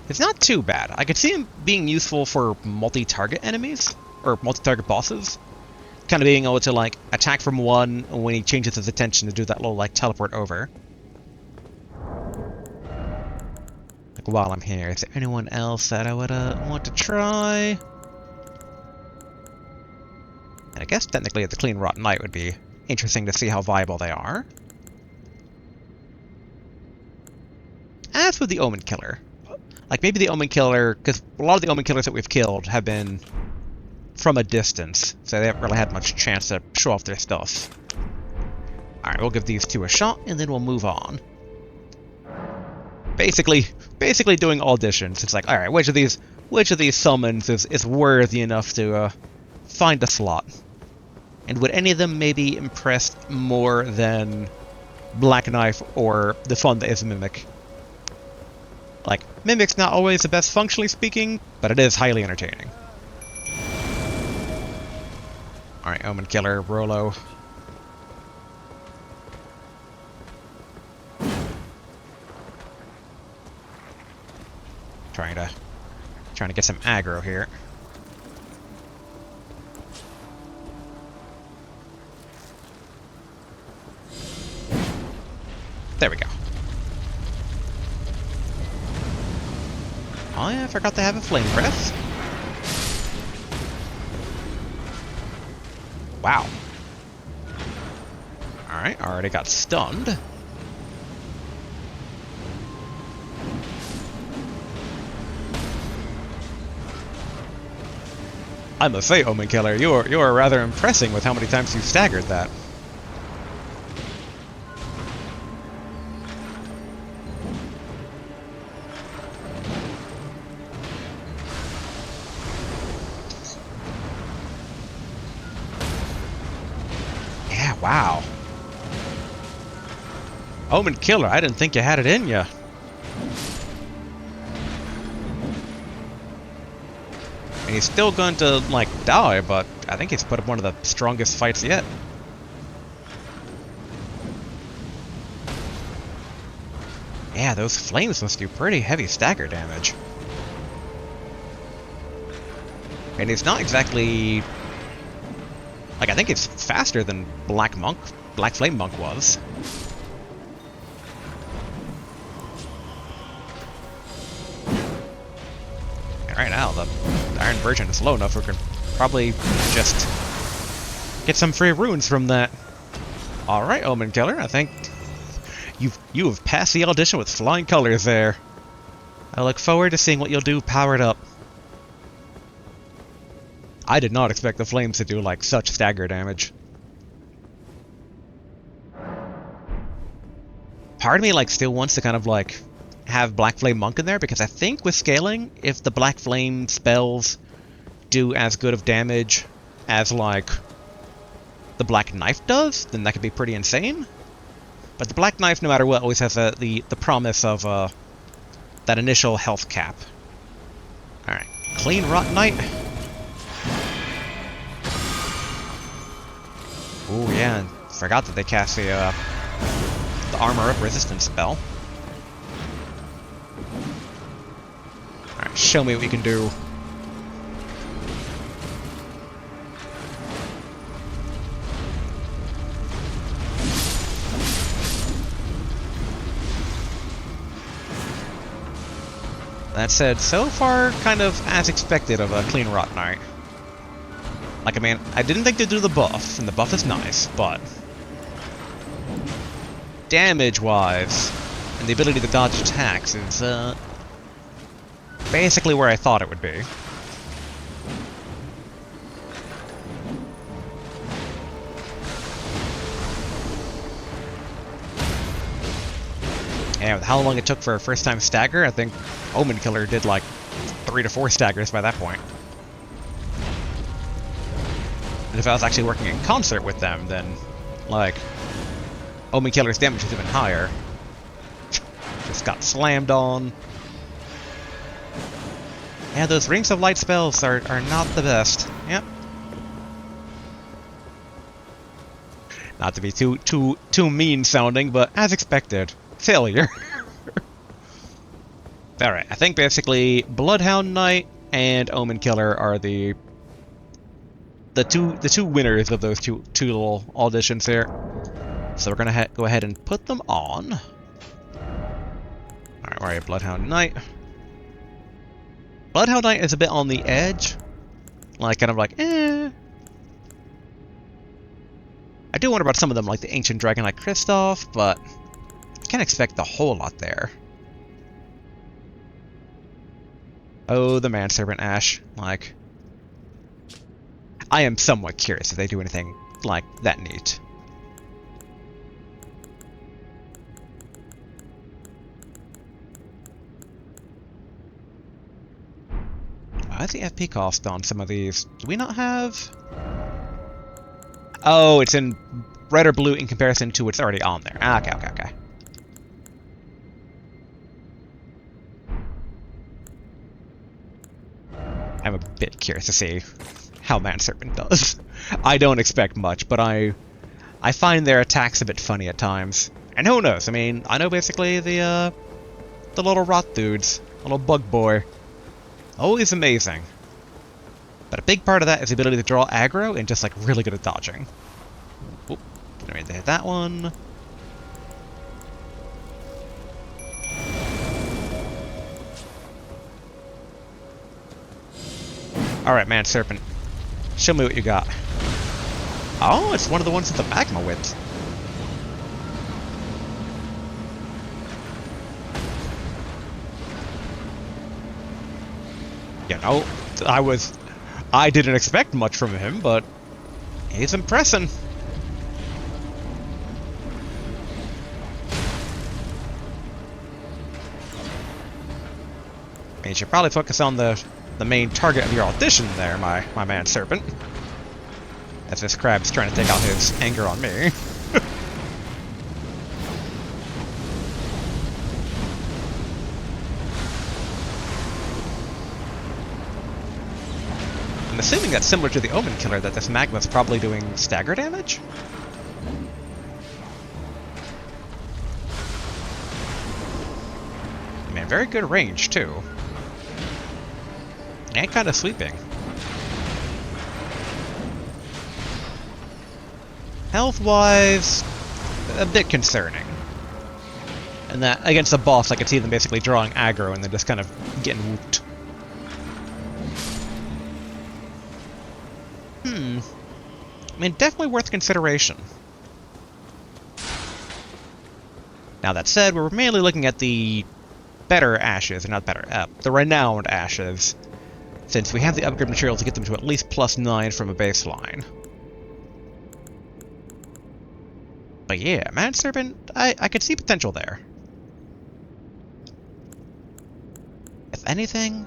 A: It's not too bad. I could see him being useful for multi-target enemies, or multi-target bosses. Kind of being able to, like, attack from one when he changes his attention to do that little, like, teleport over. Like, while I'm here, is there anyone else that I would, want to try? And I guess technically the Clean Rot Knight would be interesting to see how viable they are. As with the Omen Killer. Like, maybe the Omen Killer, because a lot of the Omen Killers that we've killed have been from a distance, so they haven't really had much chance to show off their stuff. Alright, we'll give these two a shot, and then we'll move on. Basically doing auditions. It's like, alright, which of these summons is worthy enough to, find a slot? And would any of them maybe impress more than Black Knife or the fun that is Mimic? Like, Mimic's not always the best functionally speaking, but it is highly entertaining. Alright, Omen Killer, Rolo. Trying to get some aggro here. There we go. Oh yeah, I forgot to have a flame breath. Wow. Alright, already got stunned. I must say, Omen Killer, you are rather impressing with how many times you've staggered that. Yeah, wow. Omen Killer, I didn't think you had it in ya. He's still going to, like, die, but I think he's put up one of the strongest fights yet. Yeah, those flames must do pretty heavy stagger damage. And it's not exactly... Like, I think it's faster than Black Flame Monk was. And right now, the Iron Version is low enough we can probably just get some free runes from that. Alright, Omen Killer, I think you have passed the audition with flying colors there. I look forward to seeing what you'll do powered up. I did not expect the flames to do, like, such stagger damage. part of me like still wants to kind of like have Black Flame Monk in there, because I think with scaling, if the Black Flame spells do as good of damage as like the Black Knife does, then that could be pretty insane. But the Black Knife, no matter what, always has the promise of that initial health cap. Alright, clean Rot Knight. Ooh, yeah, and forgot that they cast the Armor Up resistance spell. Alright, show me what you can do. That said, so far, kind of as expected of a clean Rot Knight. Like, I mean, I didn't think to do the buff, and the buff is nice, but damage-wise, and the ability to dodge attacks is, basically where I thought it would be. And with how long it took for a first-time stagger, I think Omen Killer did like 3 to 4 staggers by that point. And if I was actually working in concert with them, then, like, Omen Killer's damage is even higher. Just got slammed on. Yeah, those Rings of Light spells are not the best. Yep. Not to be too mean sounding, but as expected. Failure. Alright, I think basically Bloodhound Knight and Omen Killer are the two winners of those two little auditions here. So we're gonna go ahead and put them on. Alright, where are you, Bloodhound Knight? Bloodhound Knight is a bit on the edge. Like, kind of like, eh. I do wonder about some of them, like the Ancient Dragon like Kristoff, but can't expect a whole lot there. Oh, the Manservant Ash. Like, I am somewhat curious if they do anything like that neat. What's the FP cost on some of these? Do we not have? Oh, it's in red or blue in comparison to what's already on there. Ah, okay. I'm a bit curious to see how Manservant does. I don't expect much, but I find their attacks a bit funny at times. And who knows? I mean, I know basically the little rot dudes, little bug boy, always amazing. But a big part of that is the ability to draw aggro and just like really good at dodging. Oop, didn't mean to hit that one. Alright, Manservant. Show me what you got. Oh, it's one of the ones with the magma wit. You know, I didn't expect much from him, but he's impressing. You should probably focus on the main target of your audition there, my Manservant. As this crab's trying to take out his anger on me. I'm assuming that's similar to the Omen Killer, that this magma's probably doing stagger damage? Man, very good range, too. And kind of sweeping. Health-wise, a bit concerning. And that, against the boss, I could see them basically drawing aggro and then just kind of getting whooped. I mean, definitely worth consideration. Now that said, we're mainly looking at the better ashes, or not better, the renowned ashes, since we have the upgrade material to get them to at least +9 from a baseline. But But yeah, Manservant, I could see potential there. If anything,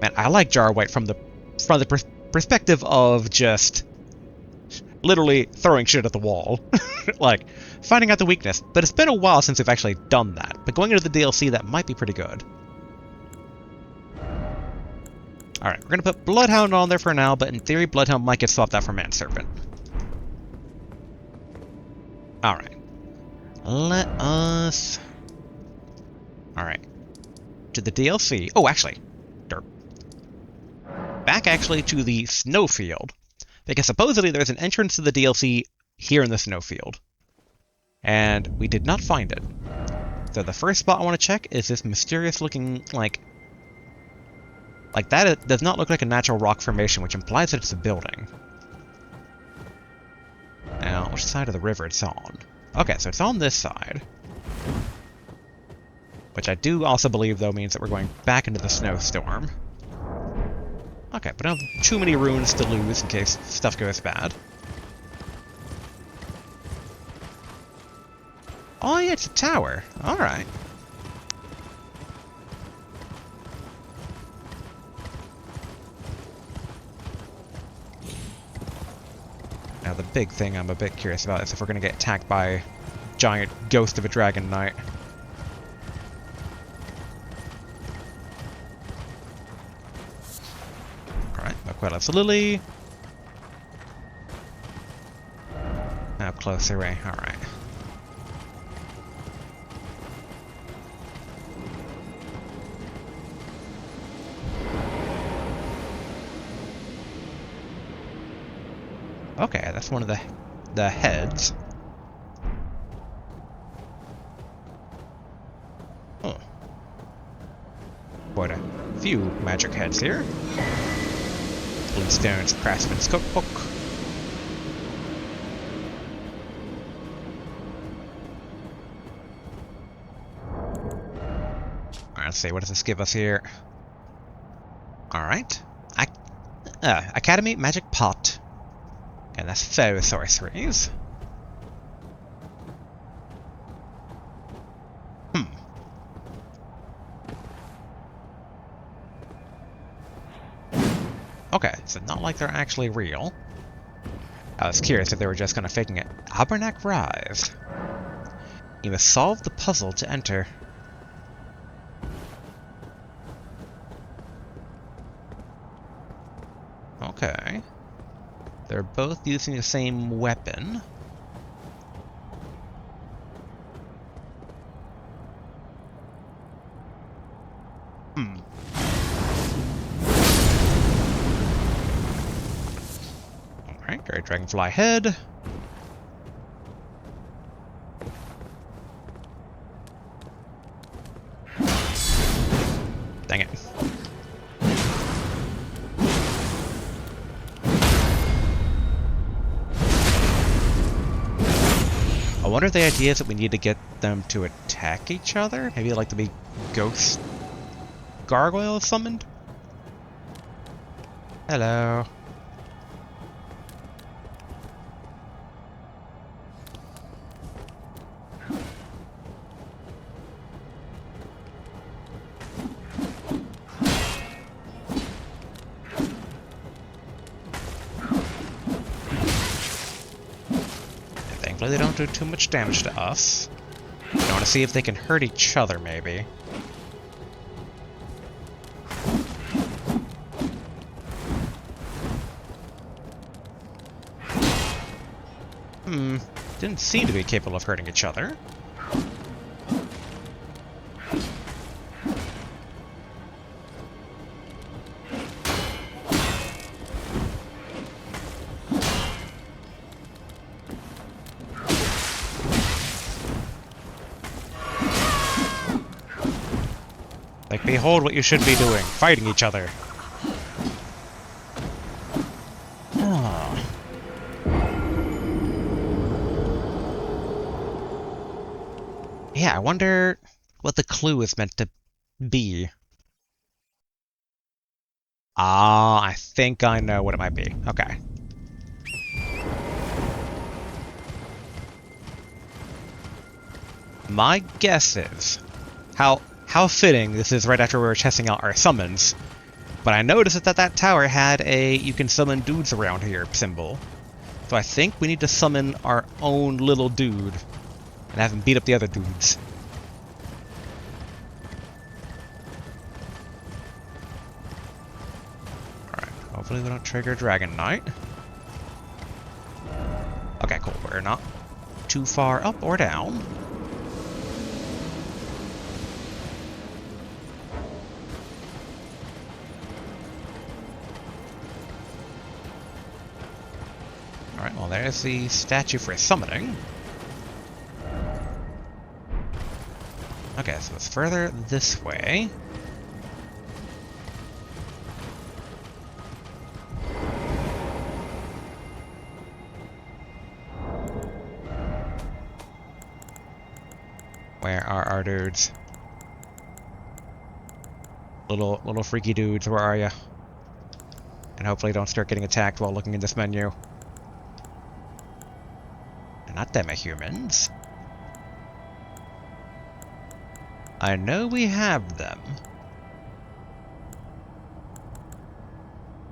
A: Man, I like Jarwhite from the perspective of just literally throwing shit at the wall. Like, finding out the weakness. But it's been a while since we've actually done that. But going into the DLC, that might be pretty good. Alright, we're going to put Bloodhound on there for now, but in theory, Bloodhound might get swapped out for Manservant. Alright. Let us... Alright. To the DLC. Oh, actually. Derp. Back actually to the snowfield. Because supposedly there's an entrance to the DLC here in the snowfield. And we did not find it. So the first spot I want to check is this mysterious looking, like that it does not look like a natural rock formation, which implies that it's a building. Now, which side of the river it's on? Okay, so it's on this side. Which I do also believe, though, means that we're going back into the snowstorm. Okay, but I don't have too many runes to lose in case stuff goes bad. Oh yeah, it's a tower. Alright. Now the big thing I'm a bit curious about is if we're going to get attacked by a giant ghost of a dragon knight. Alright, Aqueous Lily. Now close array, alright. Okay, that's one of the heads. Oh. Quite a few magic heads here. Bluestone's Craftsman's Cookbook. Alright, let's see, what does this give us here? Alright. Academy Magic Pot. And that's faux sorceries. Okay, so not like they're actually real. I was curious if they were just kind of faking it. Abernac Rise. You must solve the puzzle to enter. Okay. They're both using the same weapon. Alright, Great Dragonfly Head. Dang it. I wonder if the idea is that we need to get them to attack each other? Maybe like to be ghost gargoyles summoned? Hello. They don't do too much damage to us. I want to see if they can hurt each other, maybe. Didn't seem to be capable of hurting each other. Like, behold what you should be doing, fighting each other. Oh. Yeah, I wonder what the clue is meant to be. Ah, I think I know what it might be. Okay. My guess is how fitting this is right after we were testing out our summons. But I noticed that that tower had a "you can summon dudes around here" symbol. So I think we need to summon our own little dude and have him beat up the other dudes. Alright, hopefully we don't trigger Dragon Knight. Okay, cool. We're not too far up or down. Alright, well there's the statue for summoning. Okay, so it's further this way. Where are our dudes? Little freaky dudes, where are ya? And hopefully don't start getting attacked while looking in this menu. They're not demi-humans. I know we have them.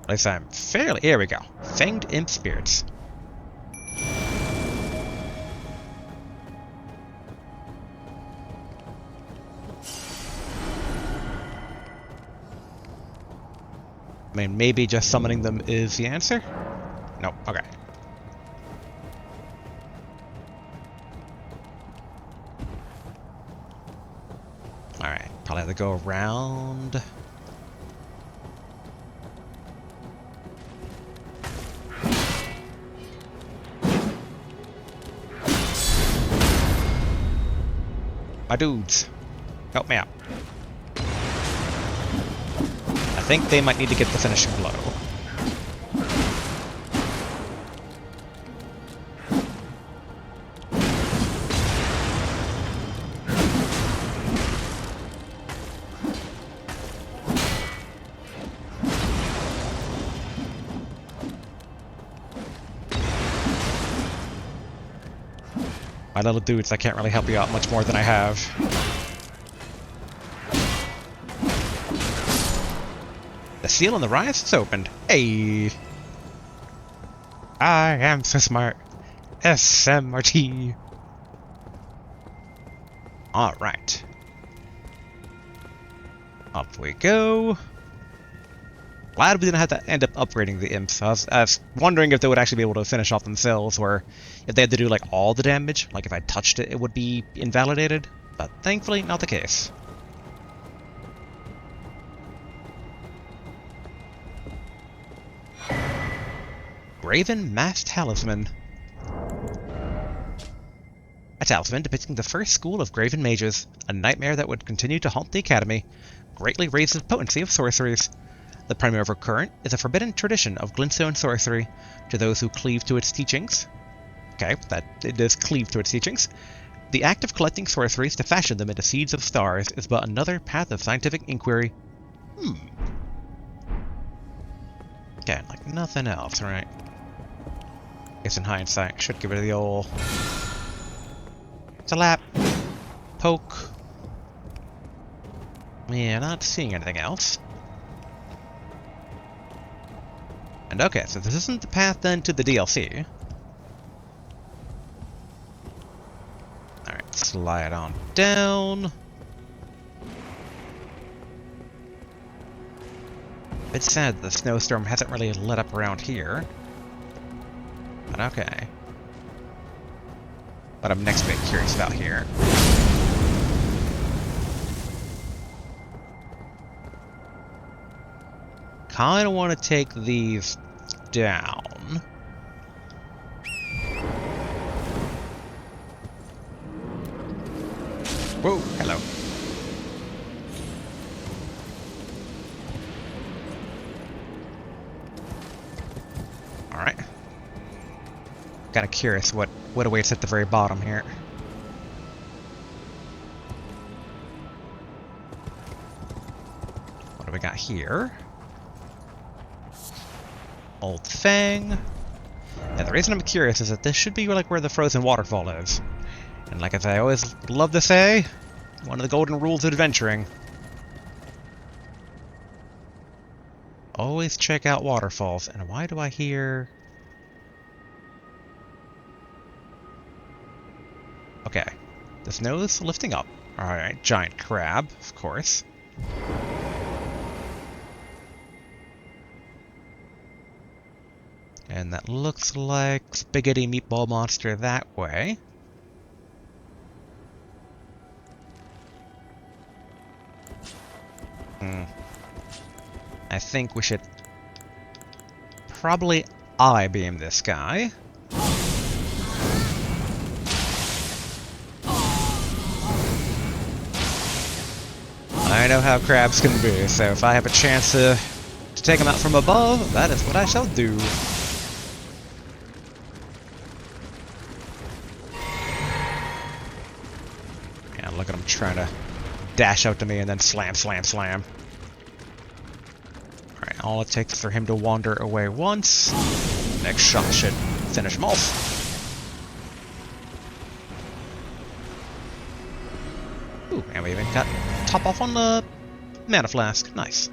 A: At least I'm fairly... Here we go. Fanged Imp Spirits. I mean, maybe just summoning them is the answer? Nope, okay. Alright, probably have to go around. My dudes, help me out. I think they might need to get the finishing blow. My little dudes, I can't really help you out much more than I have. The seal on the rise is opened. Hey! I am so smart. SMRT. Alright. Up we go. Glad we didn't have to end up upgrading the imps. I was wondering if they would actually be able to finish off themselves, or if they had to do like all the damage, like if I touched it, it would be invalidated. But thankfully, not the case. Graven Masked Talisman. A talisman depicting the first school of Graven Mages, a nightmare that would continue to haunt the Academy, greatly raises the potency of sorceries. The primordial current is a forbidden tradition of glintstone sorcery to those who cleave to its teachings. Okay, that it does cleave to its teachings. The act of collecting sorceries to fashion them into seeds of stars is but another path of scientific inquiry. Okay, like nothing else, right? Guess in hindsight, should give it the old slap, poke. Yeah, not seeing anything else. And okay, so this isn't the path then to the DLC. Alright, slide on down. It's sad the snowstorm hasn't really lit up around here. But okay. But I'm next bit curious about here. Kinda want to take these down. Whoa, hello. Alright. Kinda curious what awaits at the very bottom here. What do we got here? Old Fang. And the reason I'm curious is that this should be like where the frozen waterfall is. And like as I always love to say, one of the golden rules of adventuring. Always check out waterfalls. And why do I hear... Okay. The snow's lifting up. Alright, giant crab, of course. And that looks like spaghetti meatball monster that way. I think we should probably I-beam this guy. I know how crabs can be, so if I have a chance to take them out from above, that is what I shall do. Yeah, look at him trying to dash out to me and then slam, slam, slam. Alright, all it takes is for him to wander away once. Next shot should finish him off. Ooh, and we even got top off on the mana flask. Nice.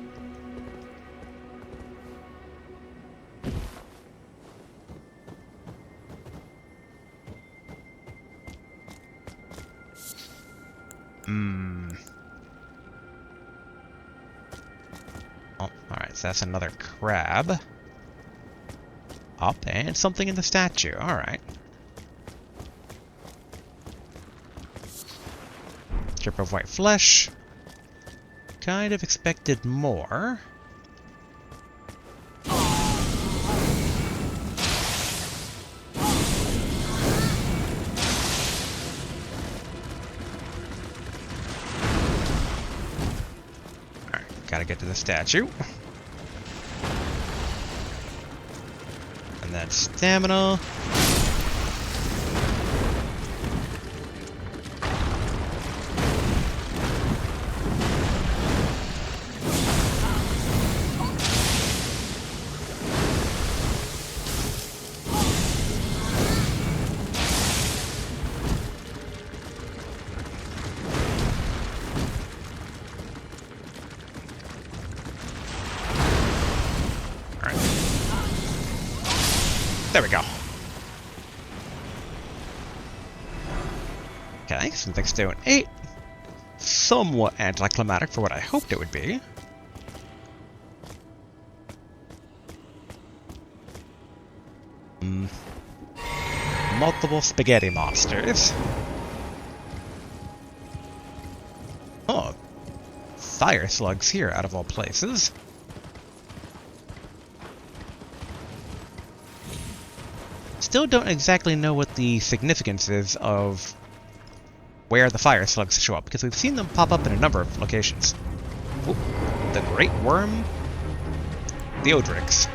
A: Oh, alright, so that's another crab. Up, and something in the statue. Alright. Strip of white flesh. Kind of expected more. Gotta get to the statue. And then stamina. There we go. Okay, something's doing 8. Somewhat anticlimactic for what I hoped it would be. Multiple spaghetti monsters. Oh, fire slugs here out of all places. Still don't exactly know what the significance is of where the fire slugs show up, because we've seen them pop up in a number of locations. Ooh, the Great Worm, the Odrix.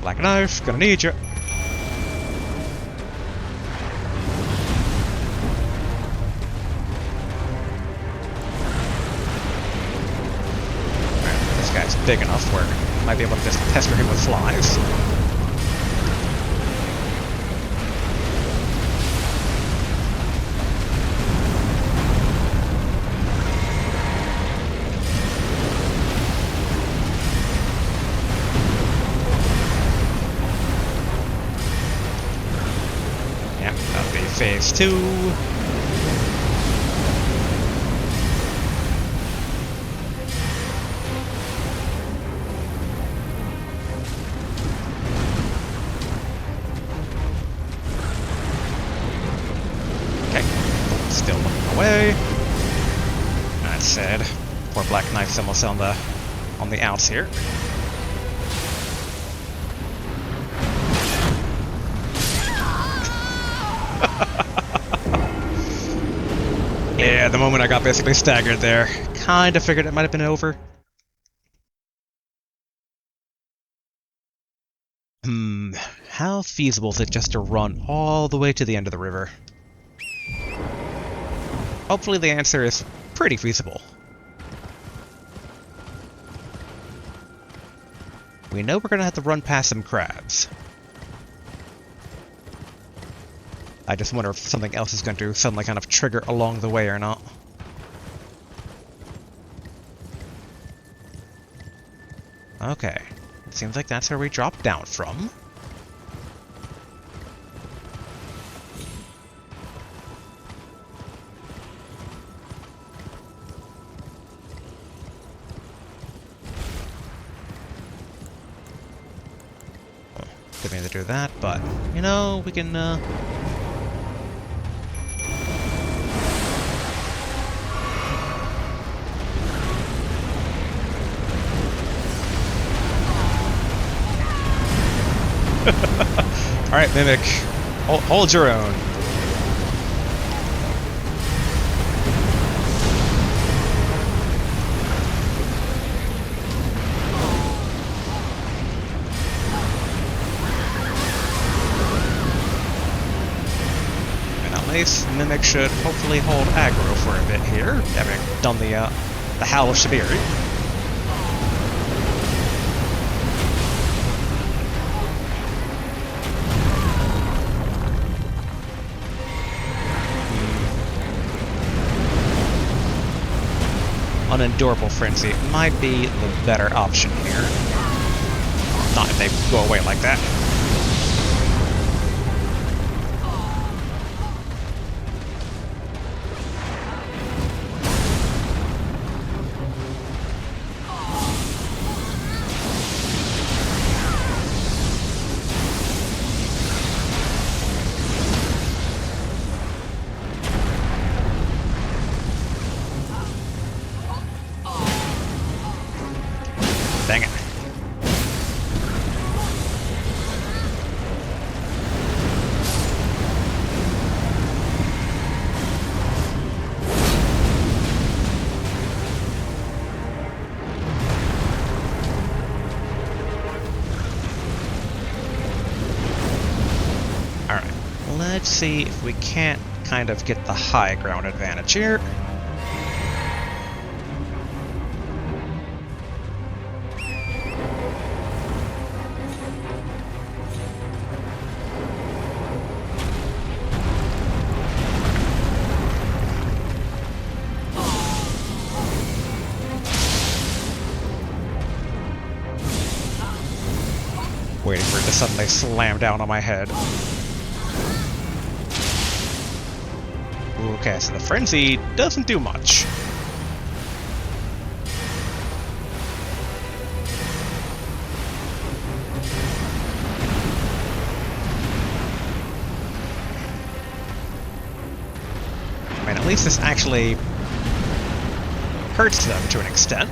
A: Black knife, gonna need you. Right, this guy's big enough where I might be able to just pester him with flies. Phase 2. Okay, still looking away. That said, poor Black Knife's almost on the outs here. Yeah, the moment I got basically staggered there, kinda figured it might have been over. How feasible is it just to run all the way to the end of the river? Hopefully the answer is pretty feasible. We know we're gonna have to run past some crabs. I just wonder if something else is going to suddenly kind of trigger along the way or not. Okay. It seems like that's where we dropped down from. Didn't mean to do that, but, you know, we can, Alright, Mimic. Hold your own. Mimic should hopefully hold aggro for a bit here, having done the Howl of Shabiri. Unendurable Frenzy might be the better option here. Not if they go away like that. Dang it. Alright, let's see if we can't kind of get the high ground advantage here. Waiting for it to suddenly slam down on my head. Okay, so the Frenzy doesn't do much. I mean, at least this actually hurts them to an extent.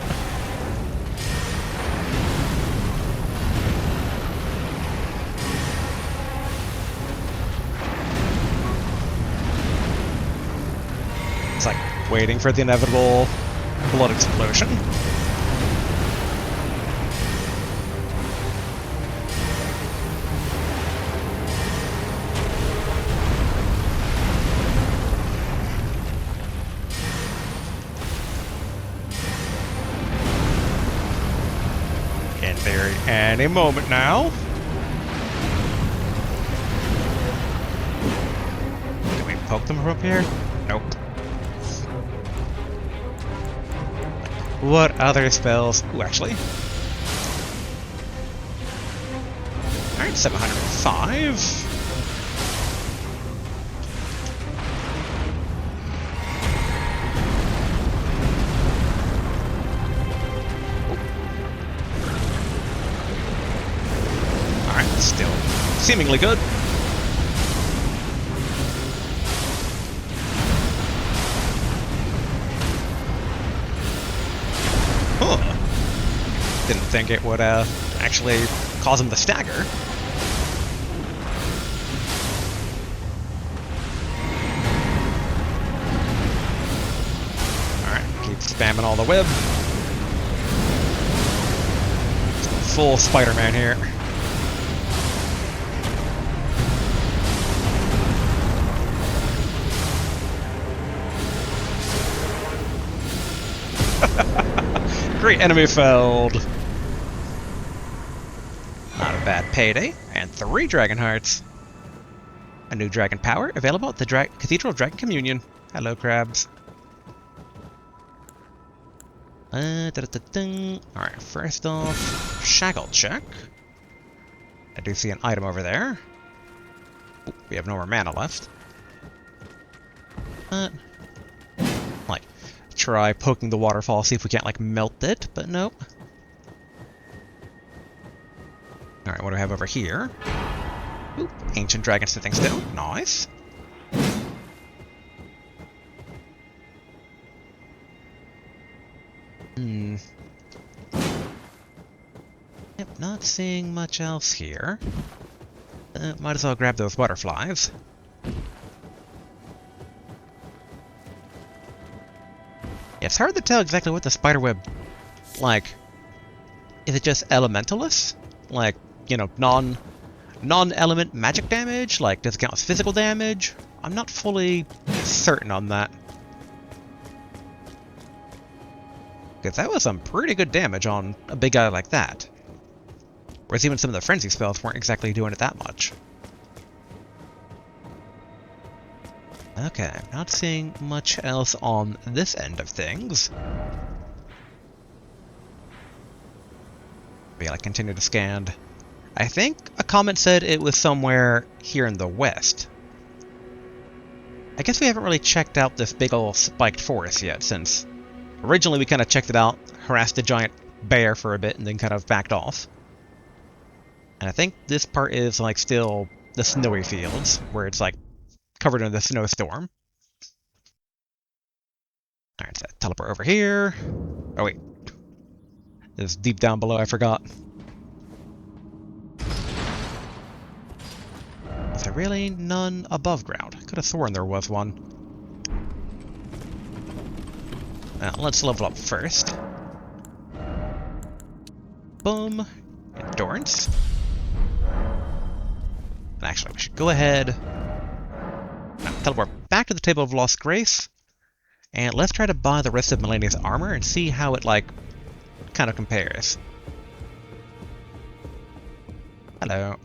A: It's like waiting for the inevitable blood explosion. In theory, any moment now. Can we poke them from up here? Nope. What other spells? Ooh, actually. Alright, 705. Alright, still seemingly good. Didn't think it would actually cause him to stagger. Alright, keep spamming all the web. Full Spider-Man here. Great, enemy felled. Not a bad payday, and 3 Dragon Hearts. A new dragon power available at the Cathedral of Dragon Communion. Hello, crabs. Alright, first off, Shaggle check. I do see an item over there. Ooh, we have no more mana left. Like, try poking the waterfall, see if we can't, like, melt it, but nope. Alright, what do we have over here? Ooh, Ancient Dragon Sithing Stone. Nice. Yep, not seeing much else here. Might as well grab those butterflies. Yeah, it's hard to tell exactly what the spiderweb, like, is it just elementalist? Like, you know, non-element magic damage? Like, does it count as physical damage? I'm not fully certain on that. Because that was some pretty good damage on a big guy like that. Whereas even some of the frenzy spells weren't exactly doing it that much. Okay, not seeing much else on this end of things. Maybe I'll continue to scan. I think a comment said it was somewhere here in the west. I guess we haven't really checked out this big ol' spiked forest yet, since originally we kind of checked it out, harassed a giant bear for a bit, and then kind of backed off. And I think this part is, like, still the snowy fields, where it's, like, covered in the snowstorm. Alright, so teleport over here. Oh, wait. This is deep down below, I forgot. Is there really none above ground? Could have sworn there was one. Now, let's level up first. Boom. Endurance. And actually, we should go ahead. Now, teleport back to the Table of Lost Grace. And let's try to buy the rest of Malenia's armor and see how it, like, kind of compares. Hello.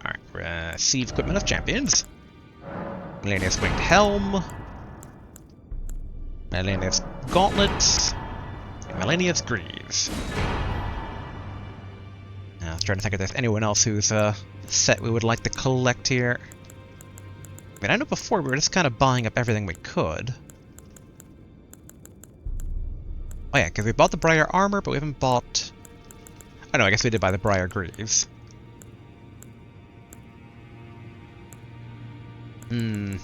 A: Alright, receive equipment of champions. Malenia's winged helm. Malenia's gauntlets. And Malenia's greaves. Now, I was trying to think if there's anyone else who's set we would like to collect here. I mean, I know before we were just kind of buying up everything we could. Oh yeah, because we bought the Briar armor, but we haven't bought... Oh no, I guess we did buy the Briar greaves. The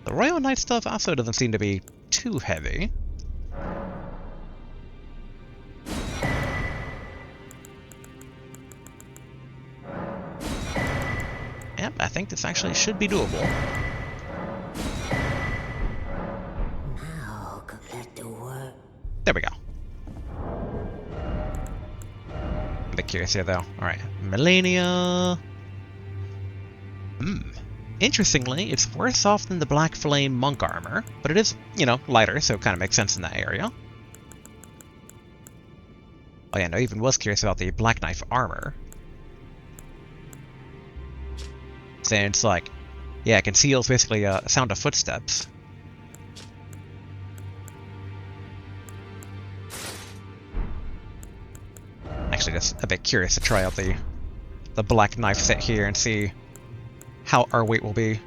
A: Royal Knight stuff also doesn't seem to be too heavy. Yep, I think this actually should be doable.
D: Now, complete the work.
A: There we go. I'm a bit curious here, though. Alright, Malenia. Interestingly, it's worse off than the Black Flame monk armor, but it is, you know, lighter, so it kind of makes sense in that area. Oh yeah, and I even was curious about the Black Knife armor. Since, like, yeah, it conceals basically a sound of footsteps. Actually, just a bit curious to try out the Black Knife set here and see how our weight will be.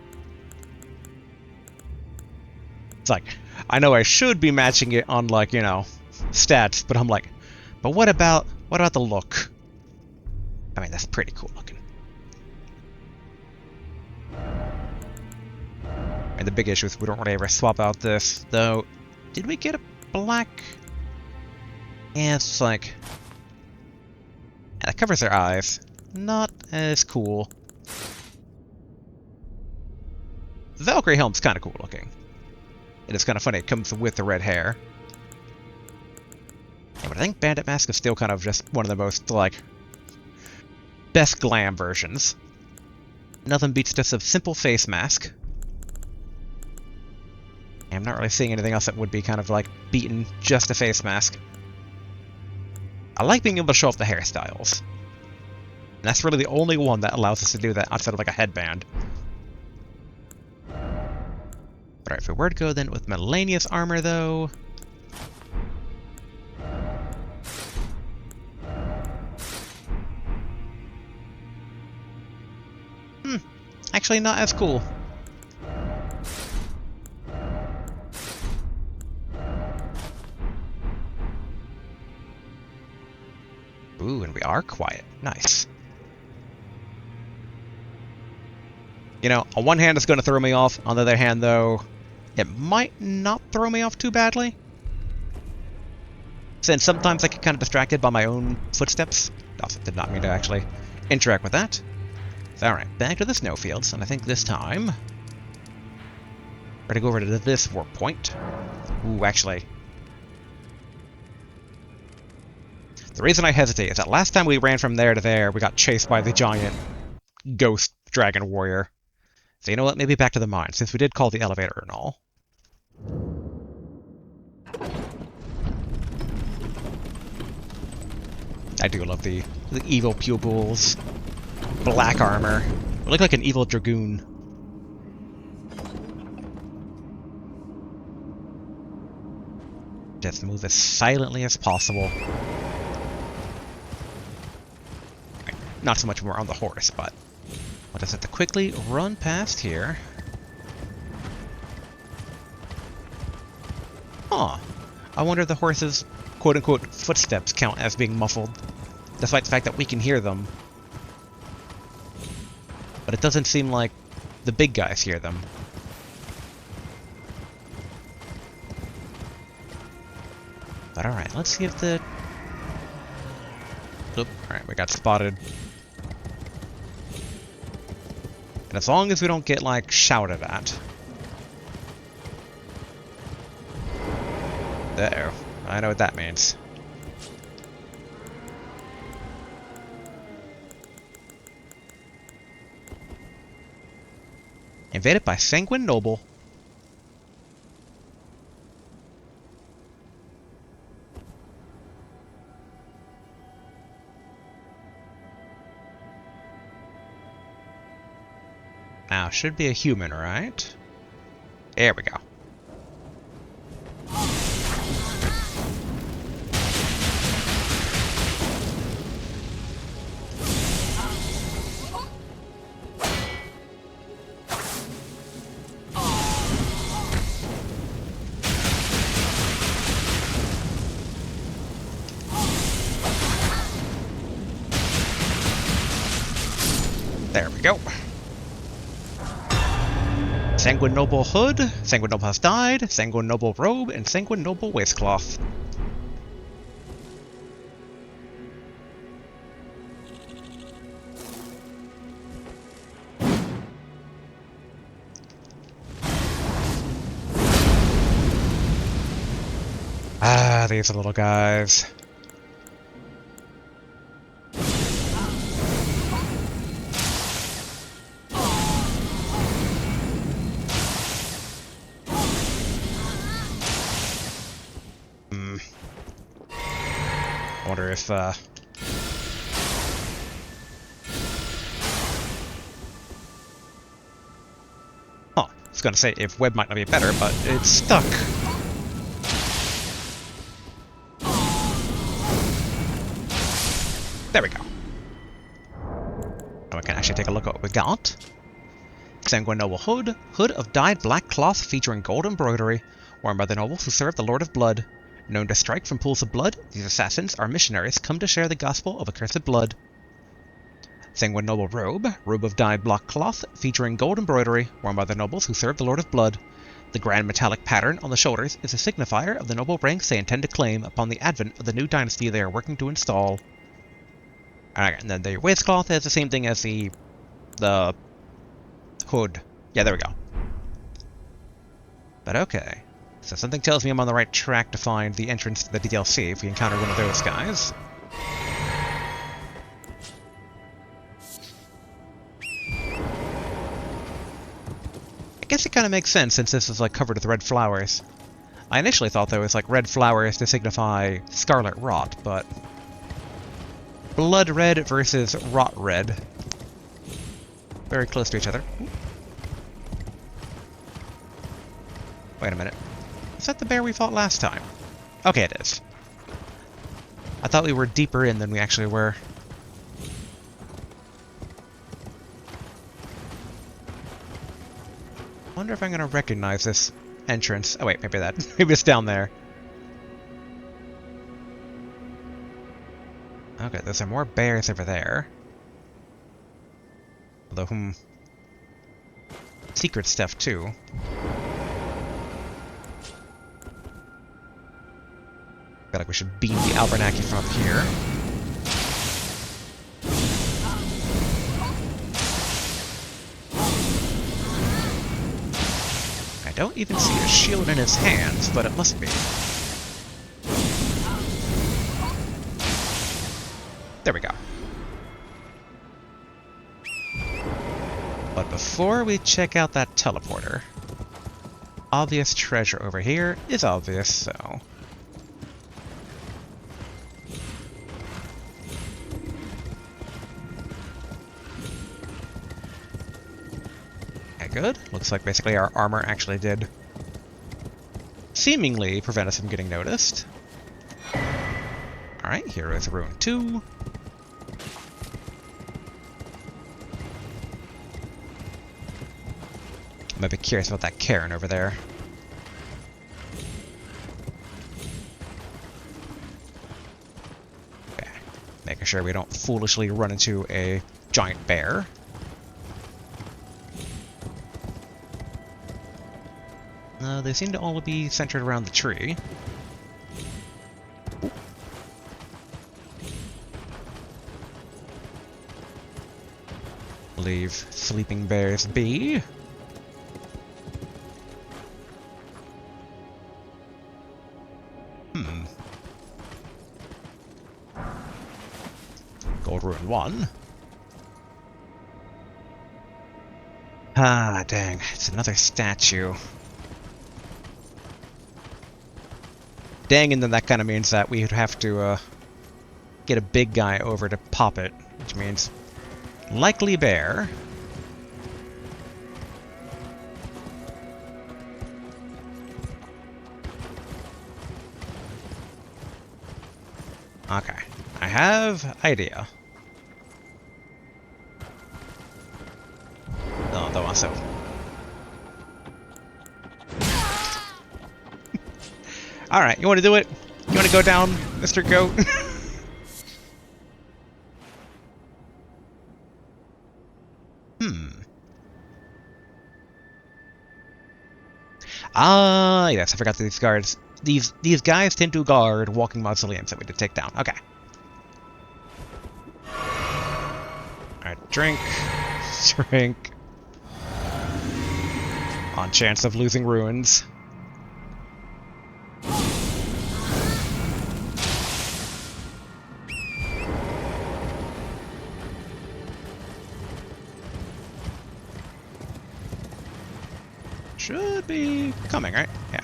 A: It's like, I know I should be matching it on, like, you know, stats, but I'm like, but what about the look? I mean, that's pretty cool looking. And the big issue is we don't really ever swap out this, though. Did we get a black? Yeah, it's like, yeah, that covers their eyes. Not as cool. The Valkyrie helm's kind of cool looking. It is kind of funny, it comes with the red hair. Yeah, but I think Bandit Mask is still kind of just one of the most, like, best glam versions. Nothing beats just a simple face mask. I'm not really seeing anything else that would be kind of, like, beaten just a face mask. I like being able to show off the hairstyles. And that's really the only one that allows us to do that outside of like a headband. Alright, if we were to go then with Malenia's armor though... actually not as cool. Ooh, and we are quiet. Nice. You know, on one hand it's going to throw me off, on the other hand though, it might not throw me off too badly. Since sometimes I get kind of distracted by my own footsteps. Also, did not mean to actually interact with that. So, alright, back to the snowfields, and I think this time... we're going to go over to this warp point. Ooh, actually... the reason I hesitate is that last time we ran from there to there, we got chased by the giant ghost dragon warrior. So you know what, maybe back to the mine, since we did call the elevator and all. I do love the evil pupils. Black armor. We look like an evil dragoon. Just move as silently as possible. Not so much more on the horse, but we'll just have to quickly run past here. Huh. I wonder if the horse's quote-unquote footsteps count as being muffled, despite the fact that we can hear them. But it doesn't seem like the big guys hear them. But alright, let's see if the... oop, alright, we got spotted. And as long as we don't get, like, shouted at. Uh-oh. I know what that means. Invaded by Sanguine Noble. Now, should be a human, right? There we go. There we go. Sanguine Noble Hood, Sanguine Noble has died, Sanguine Noble Robe, and Sanguine Noble Waistcloth. Ah, these little guys. Wonder if, huh, I was gonna say if web might not be better, but it's stuck. There we go. Now we can actually take a look at what we got. Sanguine Noble Hood. Hood of dyed black cloth featuring gold embroidery, worn by the nobles who serve the Lord of Blood. Known to strike from pools of blood, these assassins are missionaries come to share the gospel of accursed blood. Sanguine Noble Robe. Robe of dyed black cloth featuring gold embroidery, worn by the nobles who serve the Lord of Blood. The grand metallic pattern on the shoulders is a signifier of the noble ranks they intend to claim upon the advent of the new dynasty they are working to install. Alright, and then the waistcloth has the same thing as the hood. Yeah, there we go. But okay. So something tells me I'm on the right track to find the entrance to the DLC if we encounter one of those guys. I guess it kind of makes sense since this is like covered with red flowers. I initially thought there was like red flowers to signify scarlet rot, but blood red versus rot red. Very close to each other. Wait a minute. Is that the bear we fought last time? Okay, it is. I thought we were deeper in than we actually were. Wonder if I'm gonna recognize this entrance. Oh wait, maybe maybe it's down there. Okay, there's some more bears over there. Although, secret stuff too. Feel like we should beam the Albarnaki from up here. I don't even see a shield in his hands, but it must be. There we go. But before we check out that teleporter, obvious treasure over here is obvious, so... Okay, good. Looks like basically our armor actually did seemingly prevent us from getting noticed. Alright, here is Rune 2. I'm a bit curious about that cairn over there. Okay, making sure we don't foolishly run into a giant bear. They seem to all be centered around the tree. Ooh. Leave sleeping bears be. Gold Ruin 1. Ah, dang. It's another statue. Dang, and then that kind of means that we would have to get a big guy over to pop it, which means likely bear. Okay, I have idea. No, don't want so. Alright, you want to do it? You want to go down, Mr. Goat? Ah, yes, I forgot that these guards... These guys tend to guard walking mausoleums that we did take down. Okay. Alright, drink. Drink. On chance of losing ruins. Should be coming, right? Yeah.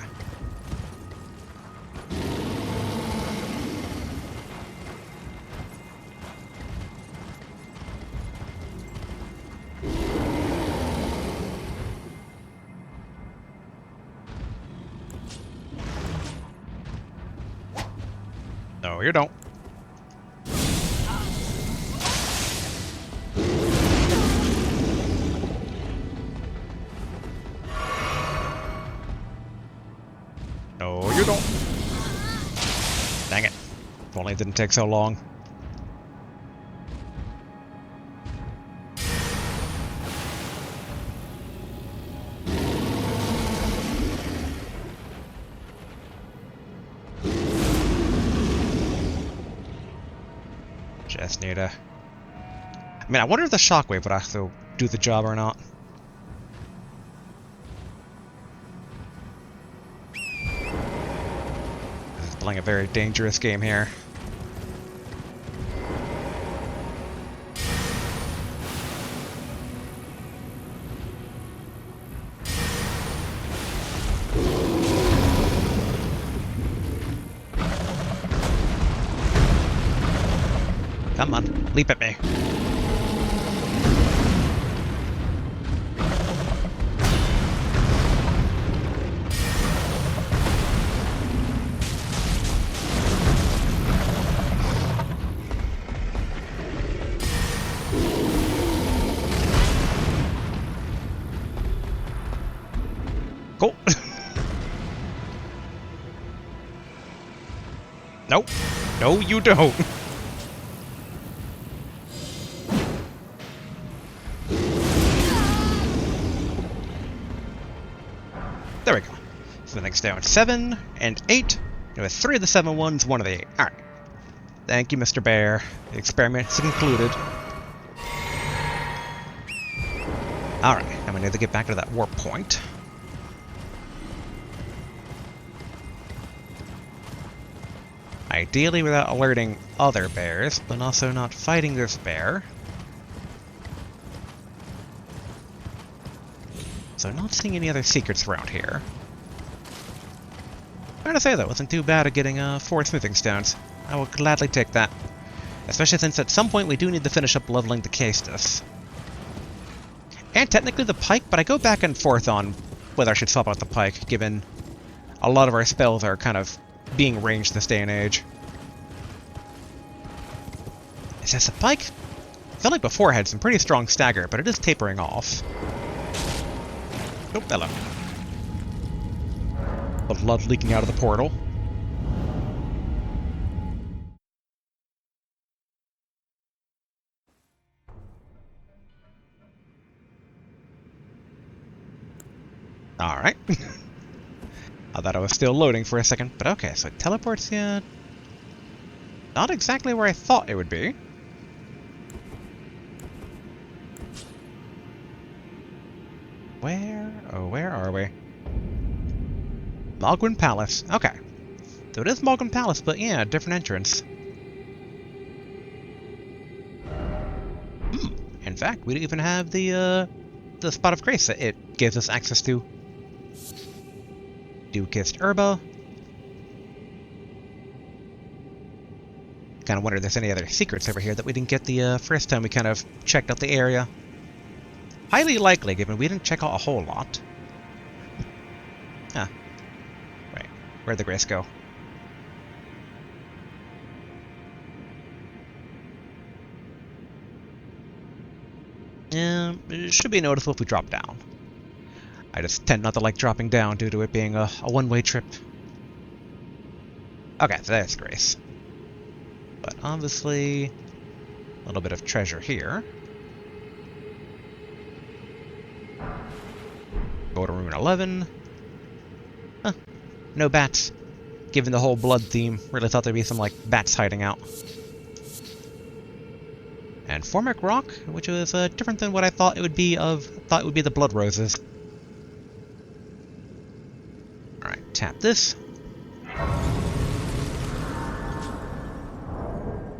A: No, you don't. No, you don't. Dang it. If only it didn't take so long. Just need a... I mean, I wonder if the shockwave would actually do the job or not. This is playing a very dangerous game here. Come on, leap at me. Cool. Nope. No, you don't. There we go. So the next down 7 and 8. It was 3 of the 7 ones, 1 of the 8. Alright. Thank you, Mr. Bear. The experiment is concluded. Alright, now we need to get back to that warp point. Ideally without alerting other bears, but also not fighting this bear. So not seeing any other secrets around here. Fair to say that wasn't too bad at getting 4 smoothing stones. I will gladly take that. Especially since at some point we do need to finish up leveling the Caestus. And technically the pike, but I go back and forth on whether I should swap out the pike, given a lot of our spells are kind of being ranged this day and age. It says the pike, I felt like before had some pretty strong stagger, but it is tapering off. Oh, hello. The blood leaking out of the portal. Alright. I thought I was still loading for a second, but okay, so it teleports you. Not exactly where I thought it would be. Where are we? Malguin Palace. Okay. So it is Malguin Palace, but yeah, different entrance. In fact, we even have the spot of grace that it gives us access to. Dew-kissed Herba. Kind of wonder if there's any other secrets over here that we didn't get the first time we kind of checked out the area. Highly likely, given we didn't check out a whole lot. Huh. Right. Where'd the grace go? It should be noticeable if we drop down. I just tend not to like dropping down due to it being a one-way trip. Okay, so there's grace. But obviously, a little bit of treasure here. Go to room 11. Huh. No bats. Given the whole blood theme, really thought there'd be some, like, bats hiding out. And Formic Rock, which was different than what I thought it would be thought it would be the blood roses. Alright, tap this.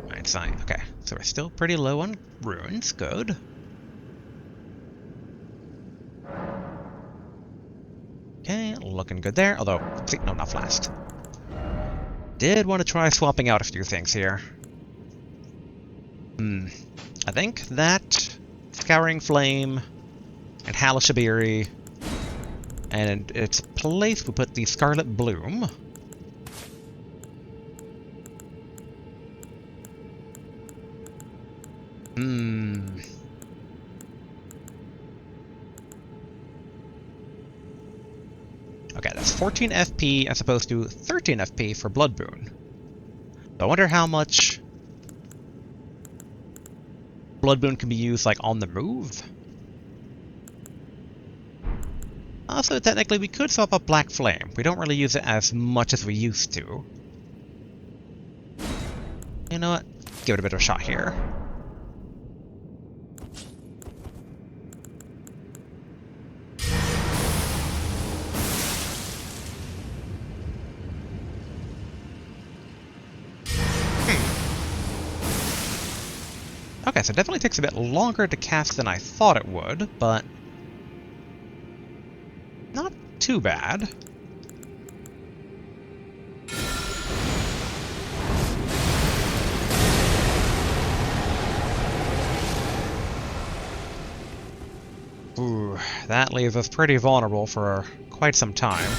A: Alright, sign. Okay, so we're still pretty low on runes. Good. Okay, looking good there. Although, see, no, not flask. Did want to try swapping out a few things here. I think that Scouring Flame and Haligtree, and in its place we put the Scarlet Bloom. Okay, that's 14 FP as opposed to 13 FP for Blood Boon. So I wonder how much Blood Boon can be used, like, on the move. Also, technically, we could swap up Black Flame. We don't really use it as much as we used to. You know what? Give it a bit of a shot here. Okay, so it definitely takes a bit longer to cast than I thought it would, but not too bad. Ooh, that leaves us pretty vulnerable for quite some time.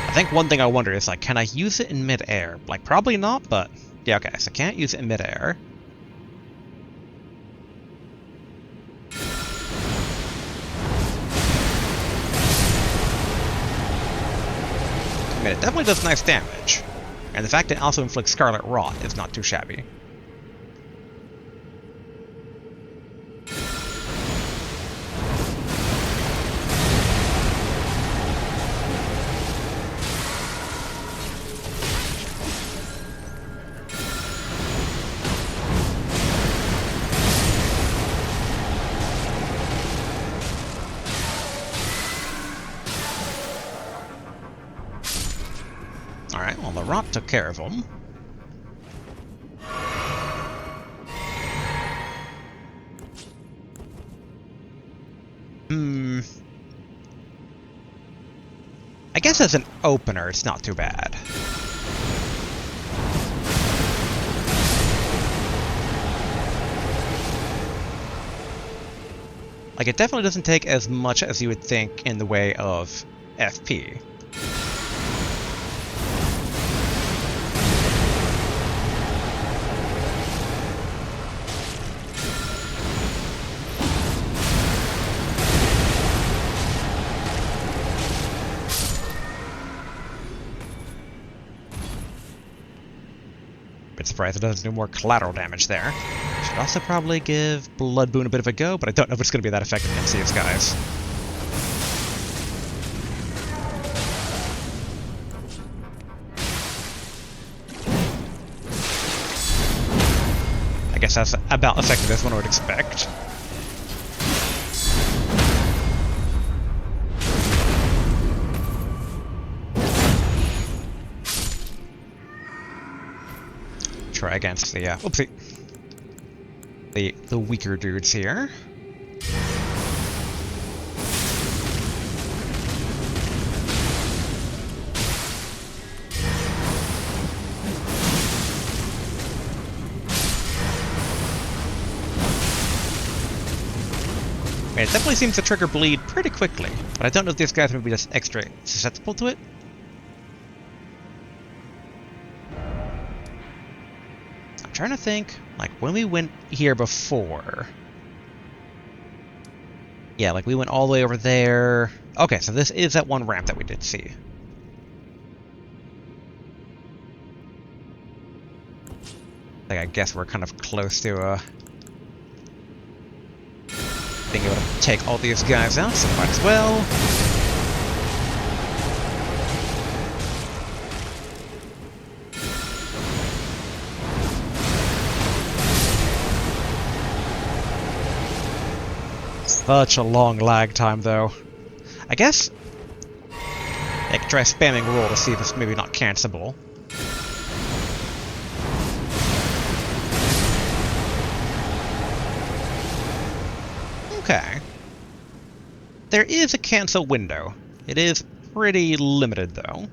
A: I think one thing I wonder is, like, can I use it in mid-air? Like, probably not, but... Yeah, okay, so can't use it in mid-air. I mean, it definitely does nice damage. And the fact it also inflicts Scarlet Rot is not too shabby. Alright, well, the Rot took care of him. I guess as an opener, it's not too bad. Like, it definitely doesn't take as much as you would think in the way of FP. Bit surprised it doesn't do more collateral damage there. Should also probably give Blood Boon a bit of a go, but I don't know if it's going to be that effective against these guys. I guess that's about effective as one would expect. Try against the oopsie, the weaker dudes here. I mean, it definitely seems to trigger bleed pretty quickly, but I don't know if these guys would be just extra susceptible to it. I'm trying to think, like, when we went here before... Yeah, like, we went all the way over there... Okay, so this is that one ramp that we did see. Like, I guess we're kind of close to, being able to take all these guys out, so might as well. Such a long lag time, though. I guess I could try spamming roll to see if it's maybe not cancelable. Okay. There is a cancel window. It is pretty limited, though.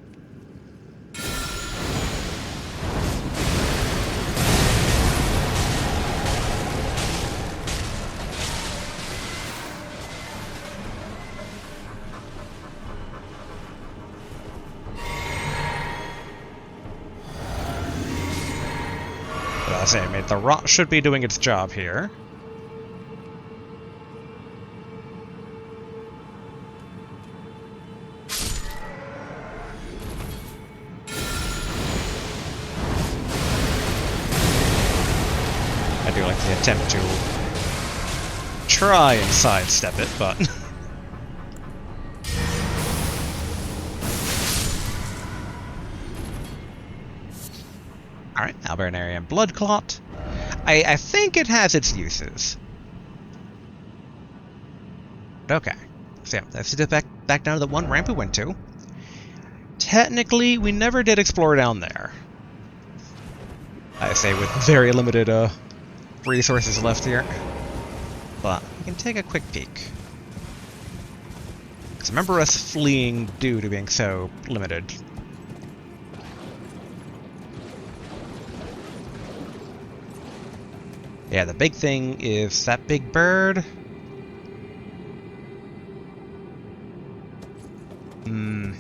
A: But as I say, the Rot should be doing its job here. I do like the attempt to try and sidestep it, but... Alright, Albernarian Blood Clot. I think it has its uses. Okay. So yeah, let's get back down to the one ramp we went to. technically, we never did explore down there. I say with very limited resources left here. But we can take a quick peek. Because remember us fleeing due to being so limited. Yeah, the big thing is that big bird. Hmm.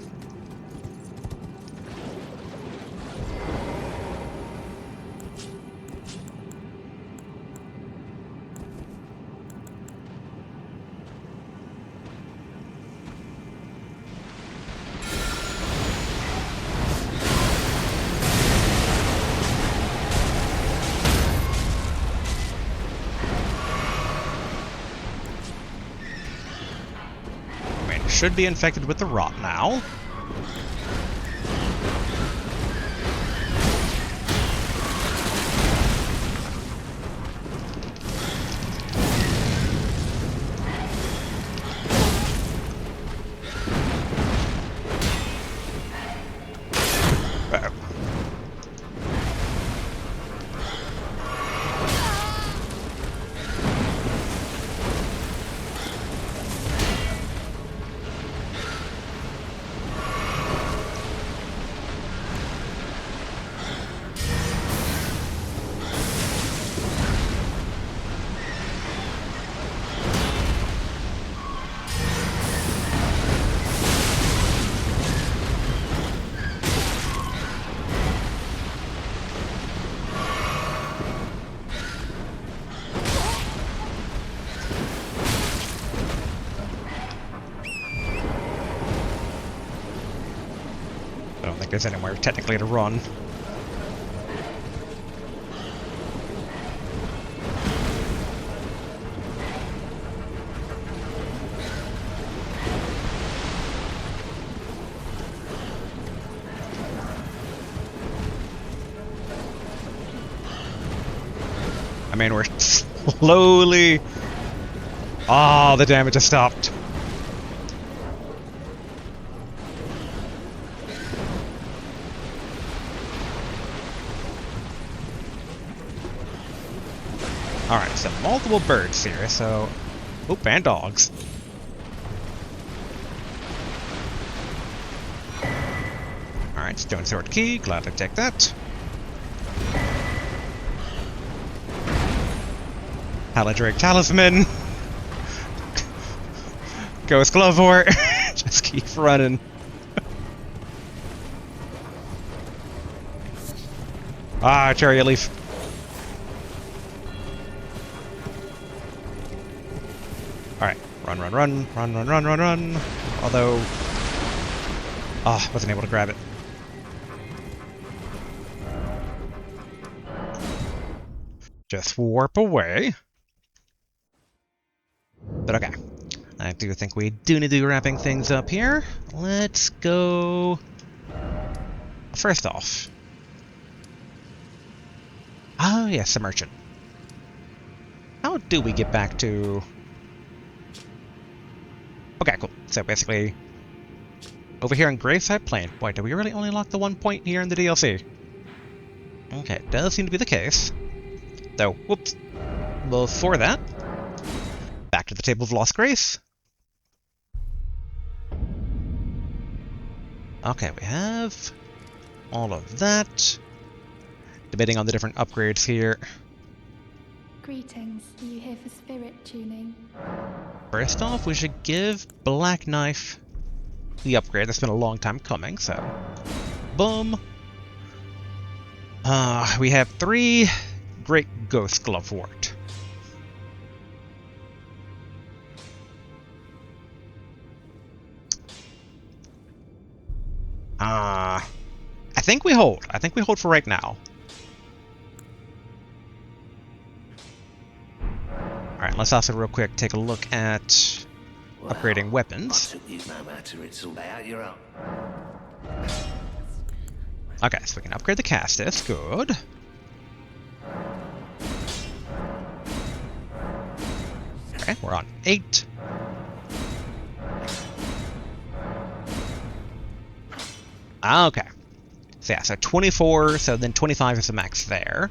A: Should be infected with the rot now. I don't think there's anywhere technically to run. I mean, we're slowly... Oh, the damage has stopped. Alright, so multiple birds here, so... Oop, and dogs. Alright, stone sword key, glad to take that. Haligtree talisman. Ghost Glovewort. Just keep running. Ah, chariot leaf. Alright, run. Although... Ah, wasn't able to grab it. Just warp away. But okay. I do think we do need to be wrapping things up here. Let's go... First off... Oh yes, the merchant. How do we get back to... Okay, cool. So basically... Over here in Graveside Plain. Boy, did we really only lock the one point here in the DLC? Okay, it does seem to be the case. Though, whoops. Before that... Back to the Table of Lost Grace. Okay, we have all of that. Debating on the different upgrades here.
D: Greetings. Are you here for spirit tuning?
A: First off, we should give Black Knife the upgrade. That's been a long time coming, so... Boom! We have 3 Great Ghost Glovewort. I think we hold. I think we hold for right now. Alright, let's also real quick take a look at upgrading weapons. Okay, so we can upgrade the Castus. Good. Okay, we're on 8. Ah, okay. So yeah, so 24, so then 25 is the max there.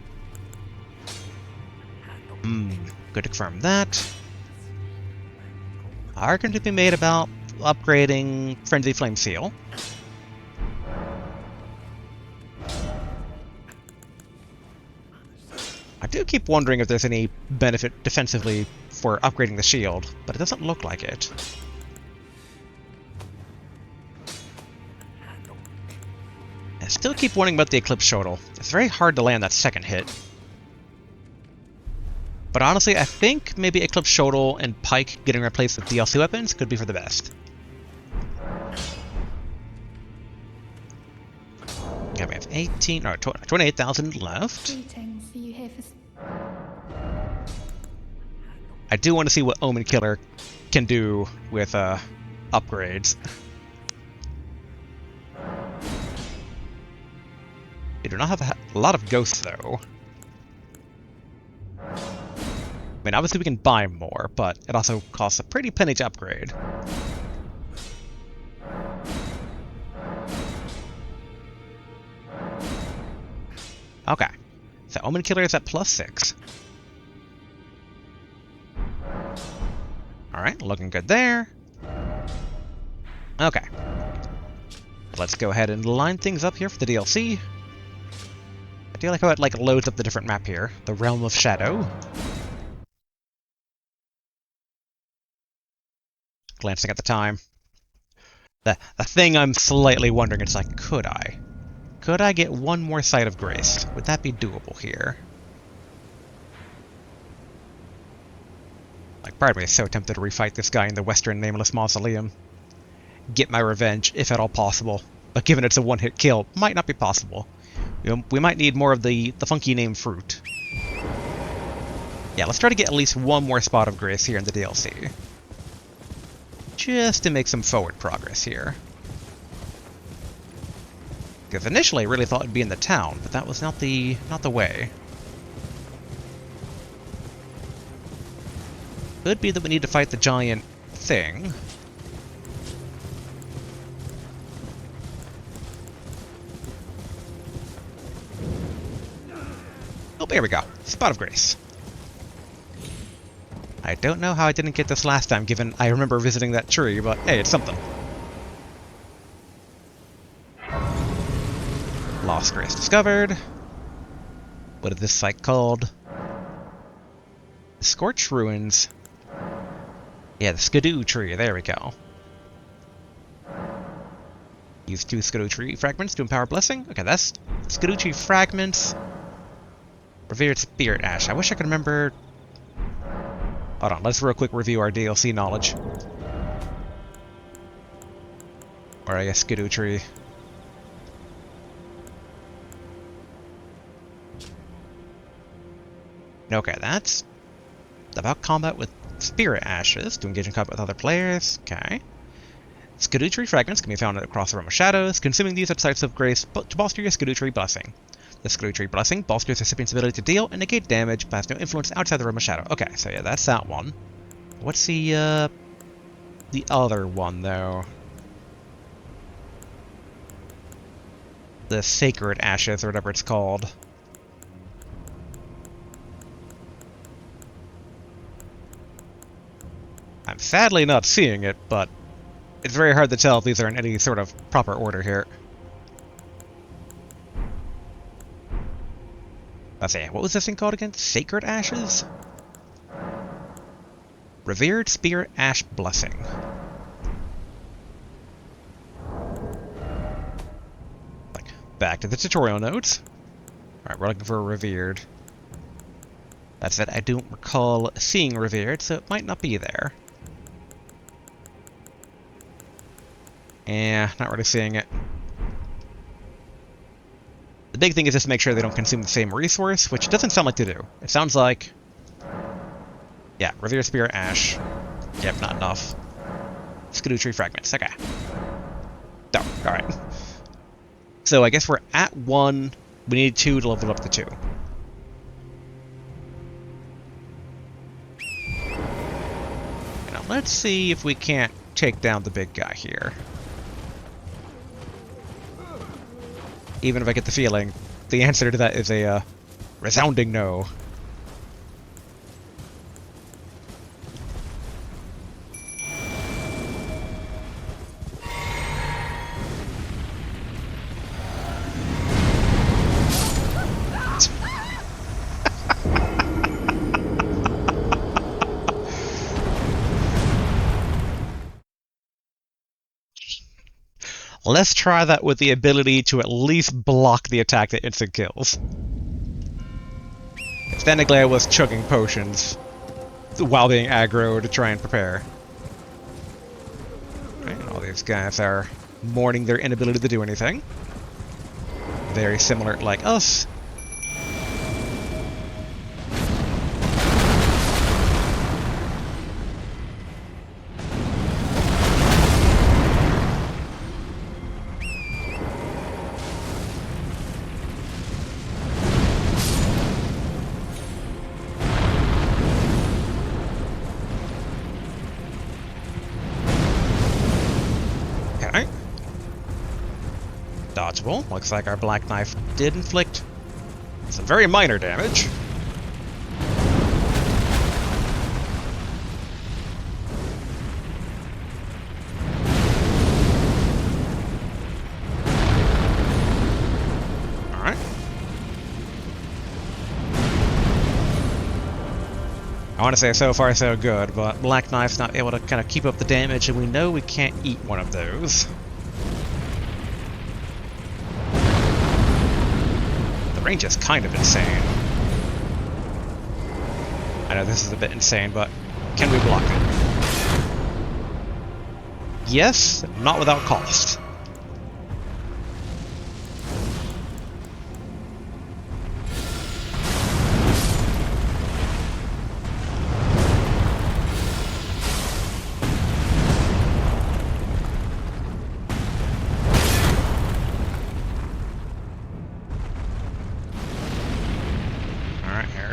A: Good to confirm that. Argument to be made about upgrading Frenzied Flame Seal. I do keep wondering if there's any benefit defensively for upgrading the shield, but it doesn't look like it. I still keep wondering about the Eclipse Shuttle. It's very hard to land that second hit. But honestly, I think maybe Eclipse Shuttle and Pike getting replaced with DLC weapons could be for the best. Yeah, we have 28,000 left.
D: Greetings. Are you here for...
A: I do want to see what Omen Killer can do with upgrades. They do not have a lot of ghosts, though. I mean, obviously we can buy more, but it also costs a pretty penny to upgrade. Okay. So Omen Killer is at +6. Alright, looking good there. Okay. Let's go ahead and line things up here for the DLC. I do like how it loads up the different map here. The Realm of Shadow. Glancing at the time. The thing I'm slightly wondering, it's like, could I? Could I get one more Sight of Grace? Would that be doable here? Like, part of me is so tempted to refight this guy in the Western Nameless Mausoleum. Get my revenge, if at all possible. But given it's a one-hit kill, might not be possible. We might need more of the funky name fruit. Yeah, let's try to get at least one more Spot of Grace here in the DLC. Just to make some forward progress here. Because initially I really thought it'd be in the town, but that was not the way. Could be that we need to fight the giant thing. Oh, there we go. Spot of Grace. I don't know how I didn't get this last time, given I remember visiting that tree, but hey, it's something. Lost Grace discovered. What is this site called? Scorched Ruins. Yeah, the Skidoo tree, there we go. Use 2 Skidoo tree fragments to empower Blessing. Okay, that's Skidoo tree fragments. Revered Spirit Ash. I wish I could remember... Hold on, let's real quick review our DLC knowledge. Or I guess Skidoo tree. Okay, that's about combat with Spirit Ashes, to engage in combat with other players. Okay. Skidoo Tree fragments can be found across the Realm of Shadows. Consuming these at sites of grace to bolster your Skidoo Tree Blessing. The Skidoo Tree Blessing bolsters the recipient's ability to deal and negate damage, but has no influence outside the Realm of Shadow. Okay, so yeah, that's that one. What's the other one, though? The Sacred Ashes, or whatever it's called. I'm sadly not seeing it, but it's very hard to tell if these are in any sort of proper order here. Let's see, what was this thing called again? Sacred Ashes? Revered Spirit Ash Blessing. Back to the tutorial notes. Alright, we're looking for a Revered. That said, I don't recall seeing Revered, so it might not be there. Yeah, not really seeing it. The big thing is just to make sure they don't consume the same resource, which doesn't sound like they do. It sounds like... Yeah, Revered Spirit Ash. Yep, not enough. Skidoo Tree Fragments, okay. No, alright. So I guess we're at 1. We need 2 to level up to 2. Now let's see if we can't take down the big guy here. Even if I get the feeling, the answer to that is a resounding no. Let's try that with the ability to at least block the attack that instant kills. Technically, I was chugging potions while being aggro to try and prepare. And all these guys are mourning their inability to do anything. Very similar, like us. Dodgeable. Looks like our Black Knife did inflict some very minor damage. Alright. I want to say so far so good, but Black Knife's not able to kind of keep up the damage, and we know we can't eat one of those. Range is kind of insane. I know this is a bit insane, but can we block it? Yes, not without cost.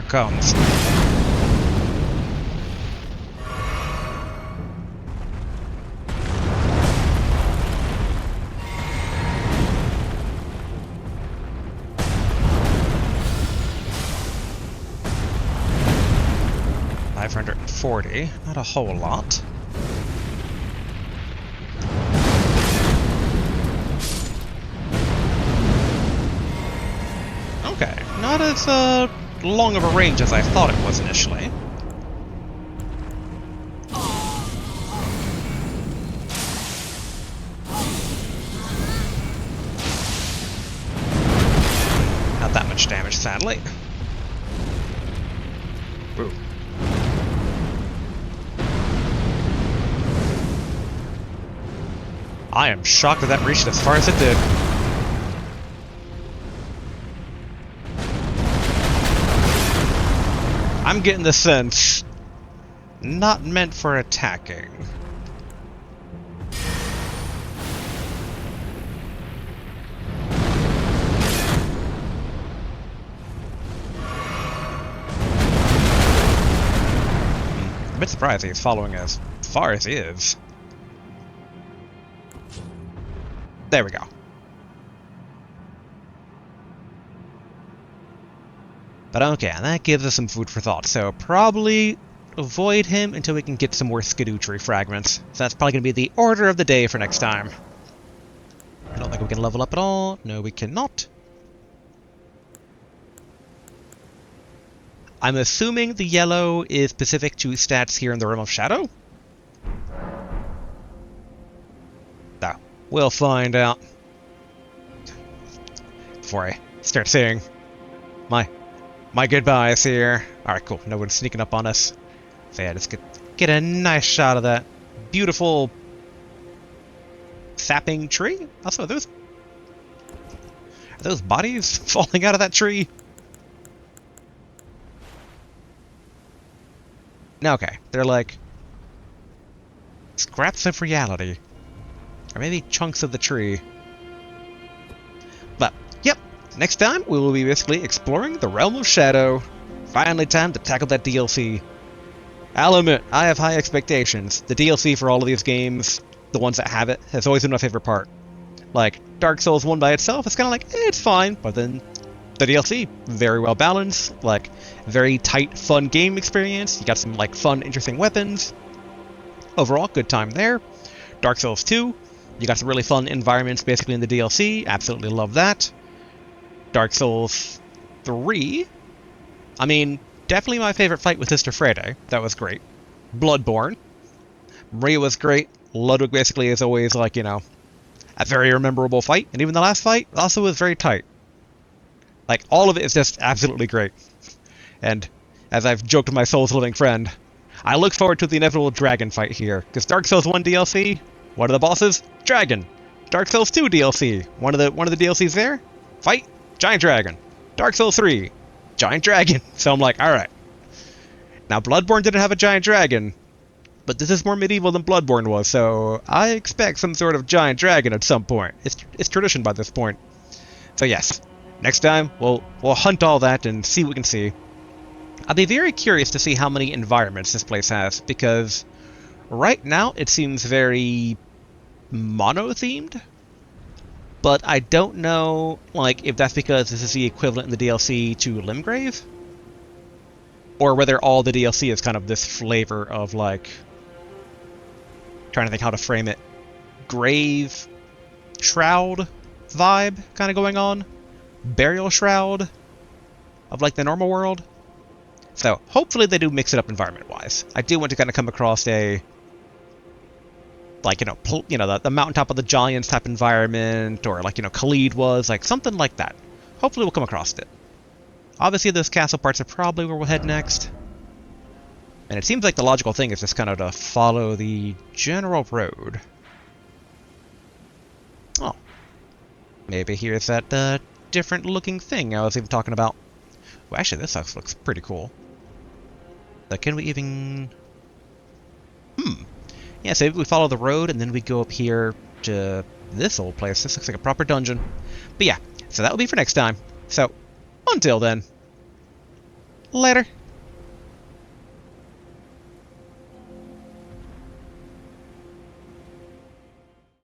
A: Comes. $540, not a whole lot. Okay, not as long of a range as I thought it was initially. Not that much damage, sadly. Ooh. I am shocked that reached as far as it did. I'm getting the sense, not meant for attacking. I'm a bit surprised he's following as far as he is. There we go. But okay, that gives us some food for thought, so probably avoid him until we can get some more Skidootree fragments. So that's probably going to be the order of the day for next time. I don't think we can level up at all. No, we cannot. I'm assuming the yellow is specific to stats here in the Realm of Shadow? No, we'll find out. Before I start saying my goodbyes here. Alright, cool. No one's sneaking up on us. So yeah, just get a nice shot of that beautiful sapping tree. Also, are those bodies falling out of that tree? No, okay. They're like scraps of reality. Or maybe chunks of the tree. But, yep. Next time, we will be basically exploring the Realm of Shadow. Finally time to tackle that DLC. I'll admit, I have high expectations. The DLC for all of these games, the ones that have it, has always been my favorite part. Like, Dark Souls 1 by itself, it's kind of like, it's fine, but then the DLC, very well balanced, like, very tight, fun game experience. You got some, like, fun, interesting weapons. Overall, good time there. Dark Souls 2, you got some really fun environments basically in the DLC. Absolutely love that. Dark Souls 3, I mean, definitely my favorite fight with Sister Frede. That was great. Bloodborne, Maria was great. Ludwig basically is always, like, you know, a very memorable fight. And even the last fight also was very tight. Like, all of it is just absolutely great. And as I've joked with my Souls living friend, I look forward to the inevitable dragon fight here. Because Dark Souls 1 DLC, one of the bosses, dragon. Dark Souls 2 DLC, one of the DLCs there, fight, giant dragon. Dark Souls 3, giant dragon. So I'm like, alright. Now, Bloodborne didn't have a giant dragon, but this is more medieval than Bloodborne was, so I expect some sort of giant dragon at some point. It's tradition by this point. So yes, next time we'll hunt all that and see what we can see. I'll be very curious to see how many environments this place has, because right now it seems very mono-themed, but I don't know, like, if that's because this is the equivalent in the DLC to Limgrave, or whether all the DLC is kind of this flavor of, like, trying to think how to frame it, grave shroud vibe kind of going on, burial shroud of, like, the normal world. So hopefully they do mix it up environment-wise. I do want to kind of come across a, like, the mountaintop of the giants type environment, or like, Khalid was, like, something like that. Hopefully we'll come across it. Obviously those castle parts are probably where we'll head next. And it seems like the logical thing is just kind of to follow the general road. Oh. Maybe here's that different looking thing I was even talking about. Well, actually this looks pretty cool. Can we even... Yeah, so maybe we follow the road and then we go up here to this old place. This looks like a proper dungeon. But yeah, so that will be for next time. So, until then, later.